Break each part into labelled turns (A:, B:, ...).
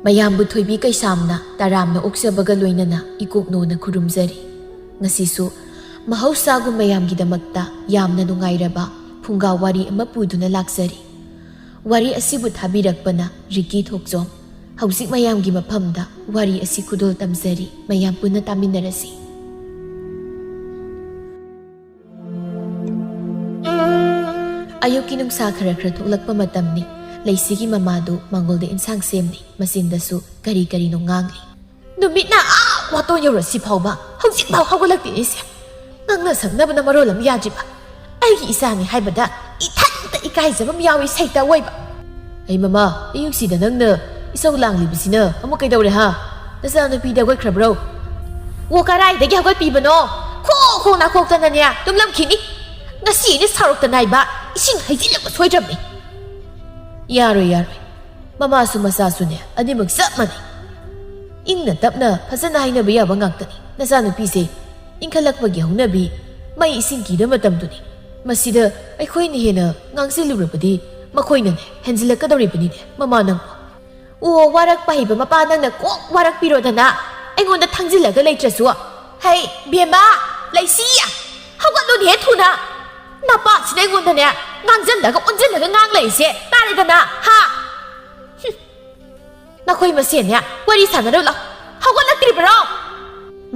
A: ꯃꯌꯥꯝꯕꯨ ꯊꯣꯏꯕꯤ ꯀꯩꯁꯥꯝꯅ ꯇꯔꯥꯝꯅ ꯑꯣꯛꯆꯕꯒ ꯂꯣꯏꯅꯅ ꯏꯀꯣꯛꯅꯣꯅ ꯈꯨꯔꯨꯝꯖꯔꯤ꯫ ꯉꯁꯤꯁꯨ ꯃꯍꯧꯁꯥꯒꯨꯝ ꯃꯌꯥꯝꯒꯤꯗꯃꯛꯇ ꯌꯥꯝꯅ ꯅꯨꯡꯉꯥꯏꯔꯕ ꯐꯨꯡꯒꯥ ꯋꯥꯔꯤ ꯑꯃ ꯄꯨꯗꯨꯅ ꯂꯥꯛꯆꯔꯤ꯫ ꯋꯥꯔꯤ ꯑꯁꯤꯕꯨ ꯊꯥꯕꯤꯔꯛꯄꯅ ꯔꯤꯀꯤ ꯊꯣꯛꯆꯣꯝ꯫ ꯍꯧꯖꯤꯛ ꯃꯌꯥꯝꯒꯤ ꯃꯐꯝꯗ ꯋꯥꯔꯤ ꯑꯁꯤ ꯈꯨꯗꯣꯜ ꯇꯝꯖꯔꯤ, ꯃꯌꯥꯝ ꯄꯨꯟꯅ ꯇꯥꯃꯤꯟꯅꯔꯁꯤ꯫ ꯑꯌꯨꯛꯀꯤ ꯅꯨꯡꯁꯥ ꯈꯔ ꯊꯣꯛꯂꯛꯄ ꯃꯇꯝꯅꯤ꯫ ꯂꯩꯁꯤꯒꯤ ꯃꯃꯥꯗꯨ ꯃꯪꯒꯣꯜꯗ ꯏꯟꯁꯥꯡ ꯁꯦꯝꯂꯤ, ꯃꯆꯤꯟꯗꯁꯨ ꯀꯔꯤ ꯀꯔꯤꯅꯣ ꯉꯥꯡꯂꯤ꯫ ꯅꯨꯃꯤꯠꯅ ꯋꯥꯇꯣꯟ ꯌꯧꯔꯁꯤ ꯐꯥꯎꯕ ꯍꯧꯖꯤꯛꯐꯥꯎ ꯍꯧꯒꯠꯂꯛꯇꯦꯅꯦꯁꯦ꯫ ꯉꯥꯡꯅ ꯁꯛꯅꯕꯅ ꯃꯔꯣꯜ ꯑꯃ ꯌꯥꯗ꯭ꯔꯤꯕ꯫ ꯑꯩꯒꯤ ꯏꯆꯥꯅꯤ ꯍꯥꯏꯕꯗ ꯏꯊꯟꯇ ꯏꯀꯥꯏꯖꯕ ꯑꯃ ꯌꯥꯎꯏ ꯁꯩꯇ ꯑꯣꯏꯕ꯫ ꯑꯩ ꯃꯃꯥ, ꯑꯌꯨꯛꯁꯤꯗ ꯅꯪꯅ ꯏꯁꯧ ꯂꯥꯡꯂꯤꯕꯁꯤꯅ ꯑꯃꯨꯛ ꯀꯩꯗꯧꯔꯦ ꯍꯥ? ꯅꯆꯥꯅꯨꯄꯤꯗ ꯍꯧꯒꯠꯈ꯭ꯔꯕ꯭ꯔꯣ? ꯑꯣ, ꯀꯔꯥꯏꯗꯒꯤ ꯍꯧꯒꯠꯄꯤꯕꯅꯣ? ꯈꯣꯡ ꯅꯥꯈꯣꯛꯇꯅꯅꯦ ꯇꯨꯝꯂꯝꯈꯤꯅꯤ꯫ ꯉꯁꯤ ꯑꯩꯅ ꯁꯥꯎꯔꯛꯇꯅ ꯍꯥꯏꯕ ꯏꯁꯤꯡ ꯍꯩꯖꯤꯜꯂꯛꯄ ꯁꯣꯏꯗ꯭ꯔꯕꯅꯤ꯫ ꯌꯥꯔꯣꯏ, ꯃꯃꯥꯁꯨ ꯃꯆꯥꯁꯨꯅꯦ ꯑꯅꯤꯃꯛ ꯆꯞ ꯃꯥꯟꯅꯩ꯫ ꯏꯪꯅ ꯇꯞꯅ ꯐꯖꯅ ꯍꯥꯏꯅꯕ ꯌꯥꯕ ꯉꯥꯛꯇꯅꯤ꯫ ꯅꯆꯥꯅꯨꯄꯤꯁꯦ ꯏꯟꯈꯠꯂꯛꯄꯒꯤ ꯍꯧꯅꯕꯤ ꯃꯩ ꯏꯁꯤꯡ ꯀꯤꯗ ꯃꯇꯝꯗꯨꯅꯤ꯫ ꯃꯁꯤꯗ ꯑꯩꯈꯣꯏꯅ ꯍꯦꯟꯅ ꯉꯥꯡꯁꯤꯜꯂꯨꯔꯕꯗꯤ ꯃꯈꯣꯏꯅꯅꯦ ꯍꯦꯟꯖꯤꯜꯂꯛꯀꯗꯧꯔꯤꯕꯅꯤꯅꯦ ꯃꯃꯥ ꯅꯪꯕꯨ꯫ ꯑꯣ, ꯋꯥꯔꯛꯄ ꯍꯩꯕ ꯃꯄꯥ ꯅꯪꯅ ꯀꯣꯛ ꯋꯥꯔꯛꯄꯤꯔꯣꯗꯅ ꯑꯩꯉꯣꯟꯗ ꯊꯥꯡꯖꯤꯜꯂꯒ ꯂꯩꯇ꯭ꯔꯁꯨ꯫ ꯍꯩ ꯕꯦꯝꯃ, ꯂꯩꯁꯤ, ꯍꯧꯒꯠꯂꯨꯅꯦ ꯊꯨꯅ꯫ ꯅꯄꯥꯁꯤꯅ ꯑꯩꯉꯣꯟꯗꯅꯦ ꯉꯥꯡꯖꯜꯂꯒ ꯑꯣꯟꯖꯜꯂꯒ ꯉꯥꯡꯂꯛꯏꯁꯦ ꯇꯥꯔꯦꯗꯅ ꯍꯥ? ꯅꯈꯣꯏ ꯃꯁꯦꯟꯅꯦ ꯋꯥꯔꯤ ꯁꯥꯟꯅꯔꯨ ꯂꯥꯎ꯫ ꯍꯧꯒꯠꯂꯛꯇ꯭ꯔꯤꯕ꯭ꯔꯣ?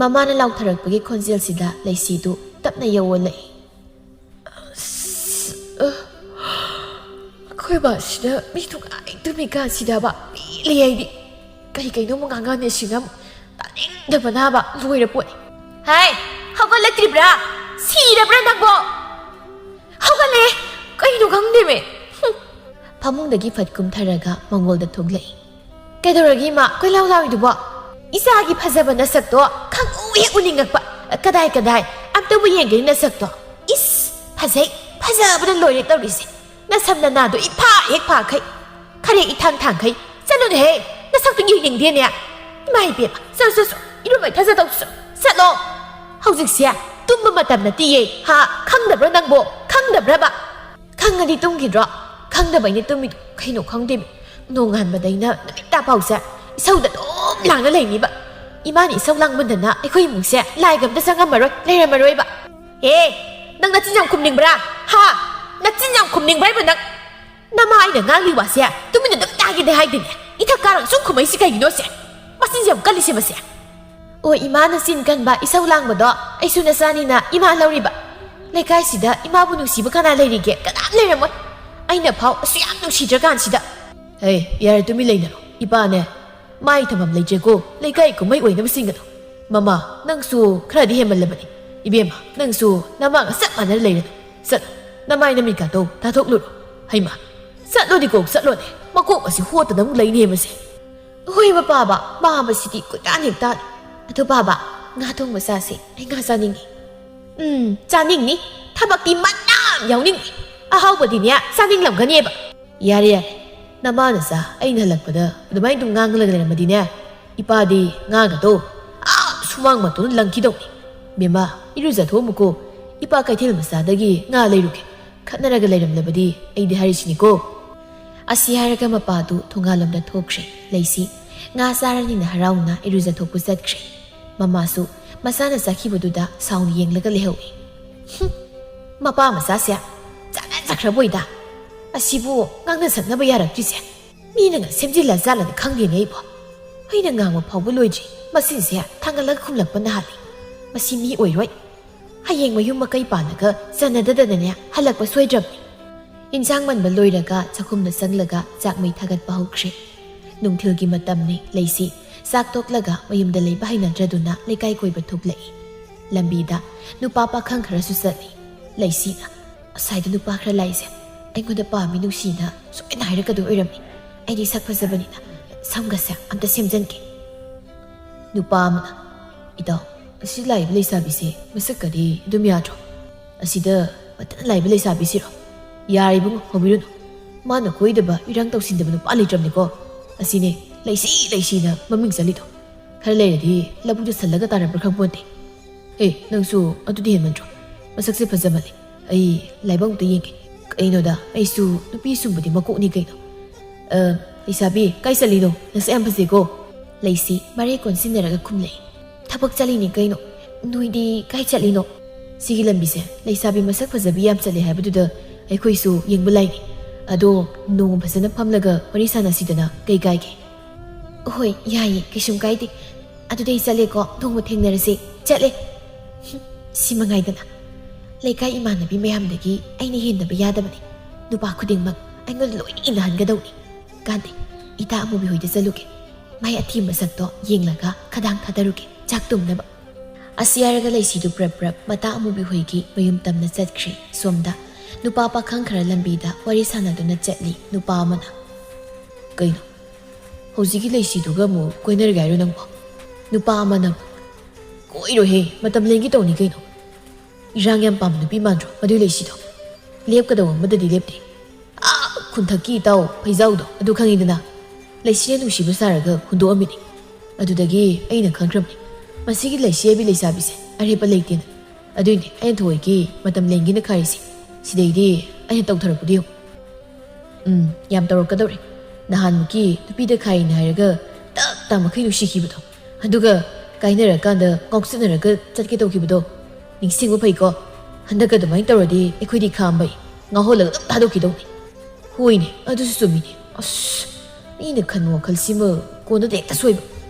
A: ꯃꯃꯥꯅ ꯂꯥꯎꯊꯔꯛꯄꯒꯤ ꯈꯣꯟꯖꯦꯜꯁꯤꯗ ꯂꯩꯁꯤꯗꯨ ꯇꯞꯅ ꯌꯧꯋꯜꯂꯛꯏ꯫ ꯑꯩꯈꯣꯏ ꯕꯥꯁꯤꯅ ꯃꯤ ꯅꯨꯡꯉꯥꯏ ꯇꯨꯝꯃꯤꯀꯥꯟꯁꯤꯗꯕ ꯄꯦꯜꯂꯤ ꯑꯩꯗꯤ꯫ ꯀꯩꯅꯣꯃ ꯉꯥꯡꯉꯥꯟꯅꯦꯁꯤꯅ ꯇꯥꯅꯤꯡꯗꯕꯅꯕ ꯂꯣꯏꯔ ꯄꯣꯠꯅꯤ꯫ ꯍꯥꯏ, ꯍꯧꯒꯠꯂꯛꯇ꯭ꯔꯤꯕ꯭ꯔꯥ? ꯁꯤꯔꯕ꯭ꯔꯥ ꯅꯪꯕꯣ? ꯍꯧꯒꯠꯂꯦ, ꯀꯩꯅꯣ ꯈꯪꯗꯦꯃꯦ꯫ ꯐꯃꯨꯡꯗꯒꯤ ꯐꯠ ꯀꯨꯝꯊꯔꯒ ꯃꯪꯒꯣꯜꯗ ꯊꯣꯛꯂꯛꯏ꯫ ꯀꯩꯗꯧꯔꯒꯦ ꯏꯃꯥ ꯀꯣꯏꯂꯥꯎ ꯂꯥꯎꯔꯤꯗꯨꯕꯣ? ꯏꯆꯥꯒꯤ ꯐꯖꯕ ꯅꯁꯛꯇꯣ ꯈꯪꯎ ꯍꯦꯛ ꯎꯅꯤꯡꯉꯛꯄ꯫ ꯀꯗꯥꯏ ꯑꯝꯇꯕꯨ ꯌꯦꯡꯒꯦ ꯅꯁꯛꯇꯣ꯫ ꯏꯁ, ꯐꯖꯕꯅ ꯂꯣꯏꯔꯦ ꯇꯧꯔꯤꯁꯦ꯫ ꯅꯁꯝ ꯅꯅꯥꯗꯣ ꯏꯐꯥ ꯍꯦꯛ ꯐꯥꯈꯩ, ꯈꯔꯦꯛ ꯏꯊꯥꯡ ꯊꯥꯡꯈꯩ꯫ ꯆꯠꯂꯨꯅꯦꯍꯦ, ꯅꯁꯛꯇꯣ ꯌꯦꯡꯅꯤꯡꯗꯦꯅꯦ꯫ ꯏꯃꯥ ꯏꯕꯦꯝꯃ, ꯆꯠꯂꯣ ꯏꯔꯨꯃꯩ ꯊꯥꯖꯗꯧꯁꯨ ꯆꯠꯂꯣ꯫ ꯍꯧꯖꯤꯛꯁꯦ ꯇꯨꯝꯕ ꯃꯇꯝ ꯅꯠꯇꯤꯌꯦ ꯍꯥ? ꯈꯪꯗꯕ꯭ꯔꯣ ꯅꯪꯕꯣ? ꯈꯪꯗꯕ꯭ꯔꯕ? ꯈꯪꯉꯗꯤ ꯇꯨꯝꯈꯤꯗ꯭ꯔꯣ? ꯈꯪꯗꯕꯩꯅꯦ ꯇꯨꯝꯃꯤꯗꯣ ꯀꯩꯅꯣ ꯈꯪꯗꯦꯃꯤ꯫ ꯅꯣꯡꯉꯥꯟꯕꯗꯩꯅ ꯅꯨꯃꯤꯠ ꯇꯥꯐꯥꯎꯁꯦ ꯏꯁꯧꯗ ꯑꯗꯨꯝ ꯂꯥꯡꯅ ꯂꯩꯅꯤꯕ꯫ ꯏꯃꯥꯅ ꯏꯁꯧ ꯂꯥꯡꯃꯟꯗꯅ ꯑꯩꯈꯣꯏ ꯏꯃꯨꯡꯁꯦ ꯂꯥꯏꯒ ꯑꯝꯇ ꯆꯪꯉꯝꯃꯔꯣꯏ, ꯂꯩꯔꯝꯃꯔꯣꯏꯕ꯫ ꯅꯪ ꯅꯆꯤꯟ ꯌꯥꯝ ꯈꯨꯝꯅꯤꯡꯕ꯭ꯔꯥ ꯍꯥ? ꯅꯆꯤꯟ ꯌꯥꯝ ꯈꯨꯝꯅꯤꯡꯕ꯭ꯔꯥ ꯍꯥꯏꯕ ꯅꯪ? ꯅꯃꯥ ꯑꯩꯅ ꯉꯥꯡꯂꯤ ꯋꯥꯁꯦ ꯇꯨꯃꯤꯟꯅ ꯑꯗꯨꯝ ꯇꯥꯒꯦꯗꯤ ꯍꯥꯏꯗꯤꯅꯦ ꯏꯊꯛ ꯀꯥꯔꯒ ꯁꯨꯝ ꯈꯨꯝꯃꯩꯁꯤ ꯀꯩꯒꯤꯅꯣꯁꯦ? ꯃꯆꯤꯟꯁꯦ ꯌꯥꯝ ꯀꯜꯂꯤꯁꯦ ꯃꯁꯦ꯫ ꯑꯣ, ꯏꯃꯥꯅ ꯆꯤꯟ ꯀꯟꯕ ꯏꯁꯧ ꯂꯥꯡꯕꯗꯣ ꯑꯩꯁꯨ ꯅꯆꯥꯅꯤꯅ ꯏꯃꯥ ꯂꯧꯔꯤꯕ꯫ ꯂꯩꯀꯥꯏꯁꯤꯗ ꯏꯃꯥꯕꯨ ꯅꯨꯡꯁꯤꯕ ꯀꯅꯥ ꯂꯩꯔꯤꯒꯦ? ꯀꯅꯥꯝ ꯂꯩꯔꯝꯃꯣꯏ꯫ ꯑꯩꯅ ꯐꯥꯎ ꯑꯁꯨꯛꯌꯥꯝ ꯅꯨꯡꯁꯤꯗ꯭ꯔꯀꯥꯟꯁꯤꯗ꯫ ꯌꯥꯔꯦ ꯇꯨꯃꯤꯟ ꯂꯩꯅꯔꯣ꯫ ꯏꯄꯥꯅꯦ ꯃꯥꯏ ꯊꯝꯐꯝ ꯂꯩꯇ꯭ꯔꯦꯀꯣ ꯂꯩꯀꯥꯏ ꯀꯨꯝꯍꯩ ꯑꯣꯏꯅꯕꯁꯤꯡꯒꯗꯣ꯫ ꯃꯃꯥ, ꯅꯪꯁꯨ ꯈꯔꯗꯤ ꯍꯦꯟꯃꯜꯂꯕꯅꯤ꯫ ꯏꯕꯦꯝꯃ, ꯅꯪꯁꯨ ꯅꯃꯥꯒ ꯆꯞ ꯃꯥꯟꯅꯅ ꯂꯩꯔꯅꯨ꯫ ꯆꯠꯂꯣ, ꯅꯃꯥꯏ ꯅꯃꯤꯠꯀꯥꯗꯣ ꯇꯥꯊꯣꯛꯂꯨꯔꯣ꯫ ꯍꯩꯃꯥ, ꯆꯠꯂꯣꯗꯤ ꯀꯣꯛ ꯆꯠꯂꯣꯅꯦ, ꯃꯀꯣꯛ ꯑꯁꯤ ꯍꯣꯠꯇꯅ ꯑꯃꯨꯛ ꯂꯩꯅꯦ ꯃꯁꯦ꯫ ꯍꯣꯏꯕ ꯄꯥꯕ, ꯄꯥꯕꯁꯤꯗꯤ ꯀꯣꯏꯇꯥꯟ ꯍꯦꯛ ꯇꯥꯜꯂꯤ꯫ ꯑꯗꯣ ꯄꯥꯕ, ꯉꯥ ꯊꯣꯡꯕ ꯆꯥꯁꯦ, ꯑꯩ ꯉꯥ ꯆꯥꯅꯤꯡꯉꯤ꯫ ꯆꯥꯅꯤꯡꯅꯤ, ꯊꯕꯛꯇꯤ ꯃꯅꯥꯝ ꯌꯥꯎꯅꯤꯡꯉꯤ꯫ ꯑꯍꯥꯎꯕꯗꯤꯅꯦ ꯆꯥꯅꯤꯡꯂꯝꯒꯅꯦꯕ꯫ ꯌꯥꯔꯦ, ꯅꯃꯥꯅ ꯆꯥ ꯑꯩꯅ ꯍꯜꯂꯛꯄꯗ ꯑꯗꯨꯃꯥꯏꯅ ꯑꯗꯨꯝ ꯉꯥꯡꯂꯒ ꯂꯩꯔꯝꯃꯗꯤꯅꯦ ꯏꯄꯥꯗꯤ ꯉꯥꯒꯗꯣ ꯁꯨꯃꯥꯡ ꯃꯇꯣꯟꯗ ꯂꯪꯈꯤꯗꯧꯅꯤ꯫ ꯕꯦꯝꯃ, ꯏꯔꯨꯖꯊꯣꯛꯑꯝꯃꯨꯀꯣ, ꯏꯄꯥ ꯀꯩꯊꯦꯜ ꯃꯆꯥꯗꯒꯤ ꯉꯥ ꯂꯩꯔꯨꯒꯦ꯫ ꯈꯠꯅꯔꯒ ꯂꯩꯔꯝꯂꯕꯗꯤ ꯑꯩꯗꯤ ꯍꯥꯏꯔꯤꯁꯤꯅꯤꯀꯣ꯫ ꯑꯁꯤ ꯍꯥꯏꯔꯒ ꯃꯄꯥꯗꯨ ꯊꯣꯡꯒꯥꯜꯂꯣꯝꯗ ꯊꯣꯛꯈ꯭ꯔꯦ꯫ ꯂꯩꯁꯤ ꯉꯥ ꯆꯥꯔꯅꯤꯅ ꯍꯔꯥꯎꯅ ꯏꯔꯨꯖꯊꯣꯛꯄ ꯆꯠꯈ꯭ꯔꯦ꯫ ꯃꯃꯥꯁꯨ ꯃꯆꯥꯅ ꯆꯠꯈꯤꯕꯗꯨꯗ ꯁꯥꯎꯅ ꯌꯦꯡꯂꯒ ꯂꯩꯍꯧꯏ꯫ ꯃꯄꯥ ꯃꯆꯥꯁꯦ ꯆꯥꯟꯅꯖꯈ꯭ꯔꯕꯣꯏꯗ꯫ ꯑꯁꯤꯕꯨ ꯉꯥꯡꯅ ꯁꯛꯅꯕ ꯌꯥꯔꯛꯇ꯭ꯔꯤꯁꯦ ꯃꯤꯅꯒ ꯁꯦꯝꯖꯤꯜꯂ ꯖꯥꯠꯂꯅ ꯈꯪꯗꯦꯅꯦ ꯑꯩꯕꯣ꯫ ꯑꯩꯅ ꯉꯥꯡꯕ ꯐꯥꯎꯕ ꯂꯣꯏꯗ꯭ꯔꯤ, ꯃꯆꯤꯟꯁꯦ ꯊꯥꯡꯒꯠꯂꯒ ꯈꯨꯝꯂꯛꯄ ꯅꯍꯥꯟꯅꯤ꯫ ꯃꯁꯤ ꯃꯤ ꯑꯣꯏꯔꯣꯏ꯫ ꯍꯌꯦꯡ ꯃꯌꯨꯝ ꯃꯀꯩ ꯄꯥꯜꯂꯒ ꯆꯟꯅꯗꯗꯅꯅꯦ ꯍꯜꯂꯛꯄ ꯁꯣꯏꯗ꯭ꯔꯕꯅꯤ꯫ ꯏꯟꯁꯥꯡ ꯃꯟꯕ ꯂꯣꯏꯔꯒ ꯆꯥꯛꯈꯨꯝꯗ ꯆꯪꯂꯒ ꯆꯥꯛ ꯃꯩ ꯊꯥꯒꯠꯄ ꯍꯧꯈ꯭ꯔꯦ꯫ ꯅꯨꯡꯊꯤꯜꯒꯤ ꯃꯇꯝꯅꯤ꯫ ꯂꯩꯁꯤ ꯆꯥꯛ ꯇꯣꯛꯂꯒ ꯃꯌꯨꯝꯗ ꯂꯩꯕ ꯍꯩꯅꯗ꯭ꯔꯗꯨꯅ ꯂꯩꯀꯥꯏ ꯀꯣꯏꯕ ꯊꯣꯛꯂꯛꯏ꯫ ꯂꯝꯕꯤꯗ ꯅꯨꯄꯥ ꯄꯥꯈꯪ ꯈꯔꯁꯨ ꯆꯠꯂꯤ꯫ ꯂꯩꯁꯤꯅ ꯑꯁꯥꯏꯗ ꯅꯨꯄꯥ ꯈꯔ ꯂꯥꯛꯏꯁꯦ ꯑꯩꯉꯣꯟꯗ ꯄꯥꯝꯃꯤ ꯅꯨꯡꯁꯤꯅ ꯁꯣꯏꯅ ꯍꯥꯏꯔꯛꯀꯗꯣꯏ ꯑꯣꯏꯔꯝꯃꯤ꯫ ꯑꯩꯗꯤ ꯁꯛ ꯐꯖꯕꯅꯤꯅ ꯁꯝꯒꯁꯦ ꯑꯝꯇ ꯁꯦꯝꯖꯟꯒꯦ꯫ ꯅꯨꯄꯥ ꯑꯃꯅ, ꯏꯇꯥꯎ, ꯑꯁꯤ ꯂꯥꯛꯏꯕ ꯂꯩꯁꯥꯕꯤꯁꯦ ꯃꯁꯛꯀꯗꯤ ꯑꯗꯨꯝ ꯌꯥꯗ꯭ꯔꯣ? ꯑꯁꯤꯗ ꯐꯖꯅ ꯂꯥꯛꯏꯕ ꯂꯩꯁꯥꯕꯤꯁꯤꯔꯣ? ꯌꯥꯔꯤꯕꯨꯡꯉꯣ, ꯍꯧꯕꯤꯔꯨꯅꯨ꯫ ꯃꯥꯅ ꯀꯣꯏꯗꯕ ꯏꯔꯥꯡ ꯇꯧꯁꯤꯟꯗꯕ ꯅꯨꯄꯥ ꯂꯩꯇ꯭ꯔꯕꯅꯤꯀꯣ꯫ ꯑꯁꯤꯅꯦ ꯂꯩꯁꯤꯅ ꯃꯃꯤꯡ ꯆꯠꯂꯤꯗꯣ꯫ ꯈꯔ ꯂꯩꯔꯗꯤ ꯂꯕꯨꯛꯇ ꯁꯜꯂꯒ ꯇꯥꯔꯕ꯭ꯔꯥ ꯈꯪꯄꯣꯟꯇꯦ꯫ ꯅꯪꯁꯨ ꯑꯗꯨꯗꯤ ꯍꯦꯟꯃꯟꯗ꯭ꯔꯣ? ꯃꯁꯛꯁꯦ ꯐꯖꯃꯜꯂꯤ, ꯑꯩ ꯂꯥꯏꯕꯛ ꯑꯝꯇ ꯌꯦꯡꯒꯦ꯫ ꯀꯩꯅꯣꯗ, ꯑꯩꯁꯨ ꯅꯨꯄꯤ ꯁꯨꯝꯕꯗꯤ ꯃꯀꯣꯛꯅꯤ ꯀꯩꯅꯣ꯫ ꯂꯩꯁꯥꯕꯤ ꯀꯥꯏ ꯆꯠꯂꯤꯅꯣ ꯅꯁꯛ ꯌꯥꯝ ꯐꯖꯩꯀꯣ ꯂꯩꯁꯤ ꯃꯔꯩ ꯀꯣꯟꯁꯤꯟꯅꯔꯒ ꯈꯨꯝꯂꯩ ꯊꯕꯛ ꯆꯠꯂꯤꯅꯤ ꯀꯩꯅꯣ ꯅꯣꯏꯗꯤ ꯀꯥꯏ ꯆꯠꯂꯤꯅꯣ ꯁꯤꯒꯤ ꯂꯝꯕꯤꯁꯦ ꯂꯩꯁꯥꯕꯤ ꯃꯁꯛ ꯐꯖꯕꯤ ꯌꯥꯝ ꯆꯠꯂꯦ ꯍꯥꯏꯕꯗꯨꯗ ꯑꯩꯈꯣꯏꯁꯨ ꯌꯦꯡꯕ ꯂꯥꯛꯏꯅꯤ ꯑꯗꯣ ꯅꯣꯡ ꯐꯖꯅ ꯐꯝꯂꯒ ꯋꯥꯔꯤ ꯁꯥꯟꯅꯁꯤꯗꯅ ꯀꯩ ꯀꯥꯏꯒꯦ ꯍꯣꯏ ꯌꯥꯏꯌꯦ ꯀꯩꯁꯨꯝ ꯀꯥꯏꯗꯦ ꯑꯗꯨꯗꯤ ꯑꯩ ꯆꯠꯂꯦꯀꯣ ꯅꯣꯡꯃ ꯊꯦꯡꯅꯔꯁꯤ ꯆꯠꯂꯦ ꯁꯤ ꯃꯉꯥꯏꯗꯅ ꯂꯩꯀꯥꯏ ꯏꯃꯥꯟꯅꯕꯤ ꯃꯌꯥꯝꯗꯒꯤ ꯑꯩꯅ ꯍꯦꯟꯗꯕ ꯌꯥꯗꯕꯅꯤ ꯅꯨꯄꯥ ꯈꯨꯗꯤꯡꯃꯛ ꯑꯩꯉꯣꯟꯗ ꯂꯣꯏꯅ ꯏꯟꯅꯍꯟꯒꯗꯧꯅꯤ ꯀꯥꯟꯗꯦ ꯏꯇꯥ ꯑꯃꯨꯕꯤ ꯍꯣꯏꯗ ꯆꯠꯂꯨꯒꯦ ꯃꯥꯏ ꯑꯊꯤꯕ ꯁꯛꯇꯣ ꯌꯦꯡꯂꯒ ꯈꯗꯥꯡ ꯊꯥꯗꯔꯨꯒꯦ ꯆꯥꯛ ꯇꯨꯝꯅꯕ ꯑꯁꯤ ꯍꯥꯏꯔꯒ ꯂꯩꯁꯤꯗꯨ ꯄ꯭ꯔꯞ ꯄ꯭ꯔꯞ ꯃꯇꯥ ꯑꯃꯨꯕꯤ ꯍꯣꯏꯒꯤ ꯃꯌꯨꯝ ꯇꯝꯅ ꯆꯠꯈ꯭ꯔꯤ ꯁꯣꯝꯗ ꯅꯨꯄꯥ ꯄꯥꯈꯪ ꯈꯔ ꯂꯝꯕꯤꯗ ꯋꯥꯔꯤ ꯁꯥꯟꯅꯗꯨꯅ ꯆꯠꯂꯤ ꯅꯨꯄꯥ ꯑꯃꯅ ꯀꯩꯅꯣ ꯍꯧꯖꯤꯛꯀꯤ ꯂꯩꯁꯤꯗꯨꯒ ꯑꯃꯨꯛ ꯀꯣꯏꯅꯔꯒꯦ ꯍꯥꯏꯔꯣ ꯅꯪꯕꯣ ꯅꯨꯄꯥ ꯑꯃꯅ ꯀꯣꯏꯔꯣꯍꯦ ꯃꯇꯝ ꯂꯦꯟꯒꯤ ꯇꯧꯅꯤ ꯀꯩꯅꯣ ꯏꯔꯥꯡ ꯌꯥꯝ ꯄꯥꯝꯕ ꯅꯨꯄꯤ ꯃꯥꯟꯗ꯭ꯔꯣ ꯃꯗꯨꯏ ꯂꯩꯁꯤꯗꯣ ꯂꯦꯞꯀꯗꯧꯕ ꯑꯃꯗꯗꯤ ꯂꯦꯞꯇꯦ ꯈꯨꯟꯊꯛꯀꯤ ꯏꯇꯥꯎ ꯐꯩꯖꯥꯎꯗꯣ ꯑꯗꯨ ꯈꯪꯉꯤꯗꯅ ꯂꯩꯁꯤꯅ ꯅꯨꯡꯁꯤꯕ ꯁꯥꯔꯒ ꯍꯨꯟꯗꯣꯛꯑꯝꯃꯤꯅꯤ ꯑꯗꯨꯗꯒꯤ ꯑꯩꯅ ꯈꯪꯈ꯭ꯔꯕꯅꯤ ꯃꯁꯤꯒꯤ ꯂꯩꯁꯤ ꯍꯥꯏꯕꯤ ꯂꯩꯁꯥꯕꯤꯁꯦ ꯑꯔꯦꯞꯄ ꯂꯩꯇꯦꯅ ꯑꯗꯨꯏꯅꯦ ꯑꯩꯅ ꯊꯣꯏꯒꯤ ꯃꯇꯝ ꯂꯦꯟꯒꯤꯅ ꯈꯥꯏꯔꯤꯁꯤ ꯁꯤꯗꯩꯗꯤ ꯑꯩꯅ ꯇꯧꯊꯔꯛꯄꯗꯤ ꯌꯦꯡꯉꯨ ꯌꯥꯝ ꯇꯧꯔꯛꯀꯗꯧꯔꯦ ꯅꯍꯥꯟꯃꯨꯛꯀꯤ ꯅꯨꯄꯤꯗ ꯈꯥꯏꯅꯤ ꯍꯥꯏꯔꯒ ꯇꯞ ꯇꯥꯃꯈꯩ ꯅꯨꯡꯁꯤꯈꯤꯕꯗꯣ ꯑꯗꯨꯒ ꯀꯥꯏꯅꯔꯀꯥꯟꯗ ꯉꯥꯎꯆꯠꯅꯔꯒ ꯆꯠꯀꯦ ꯇꯧꯈꯤꯕꯗꯣ ꯅꯤꯡꯁꯤꯡꯕ ꯐꯩꯀꯣ ꯍꯟꯗꯛ ꯑꯗꯨꯃꯥꯏꯅ ꯇꯧꯔꯗꯤ ꯑꯩꯈꯣꯏꯗꯤ ꯈꯥꯝꯕꯩ ꯉꯥꯎꯍꯜꯂꯒ ꯑꯗꯨꯝ ꯊꯥꯗꯣꯛꯈꯤꯗꯧꯅꯤ ꯍꯣꯏꯅꯦ ꯑꯗꯨꯁꯨ ꯆꯨꯝꯃꯤꯅꯦ ꯑꯁ ꯑꯩꯅ ꯈꯟꯕ ꯋꯥꯈꯜꯁꯤꯃ ꯀꯣꯟꯅꯗ ꯍꯦꯛꯇ ꯁꯣꯏꯕ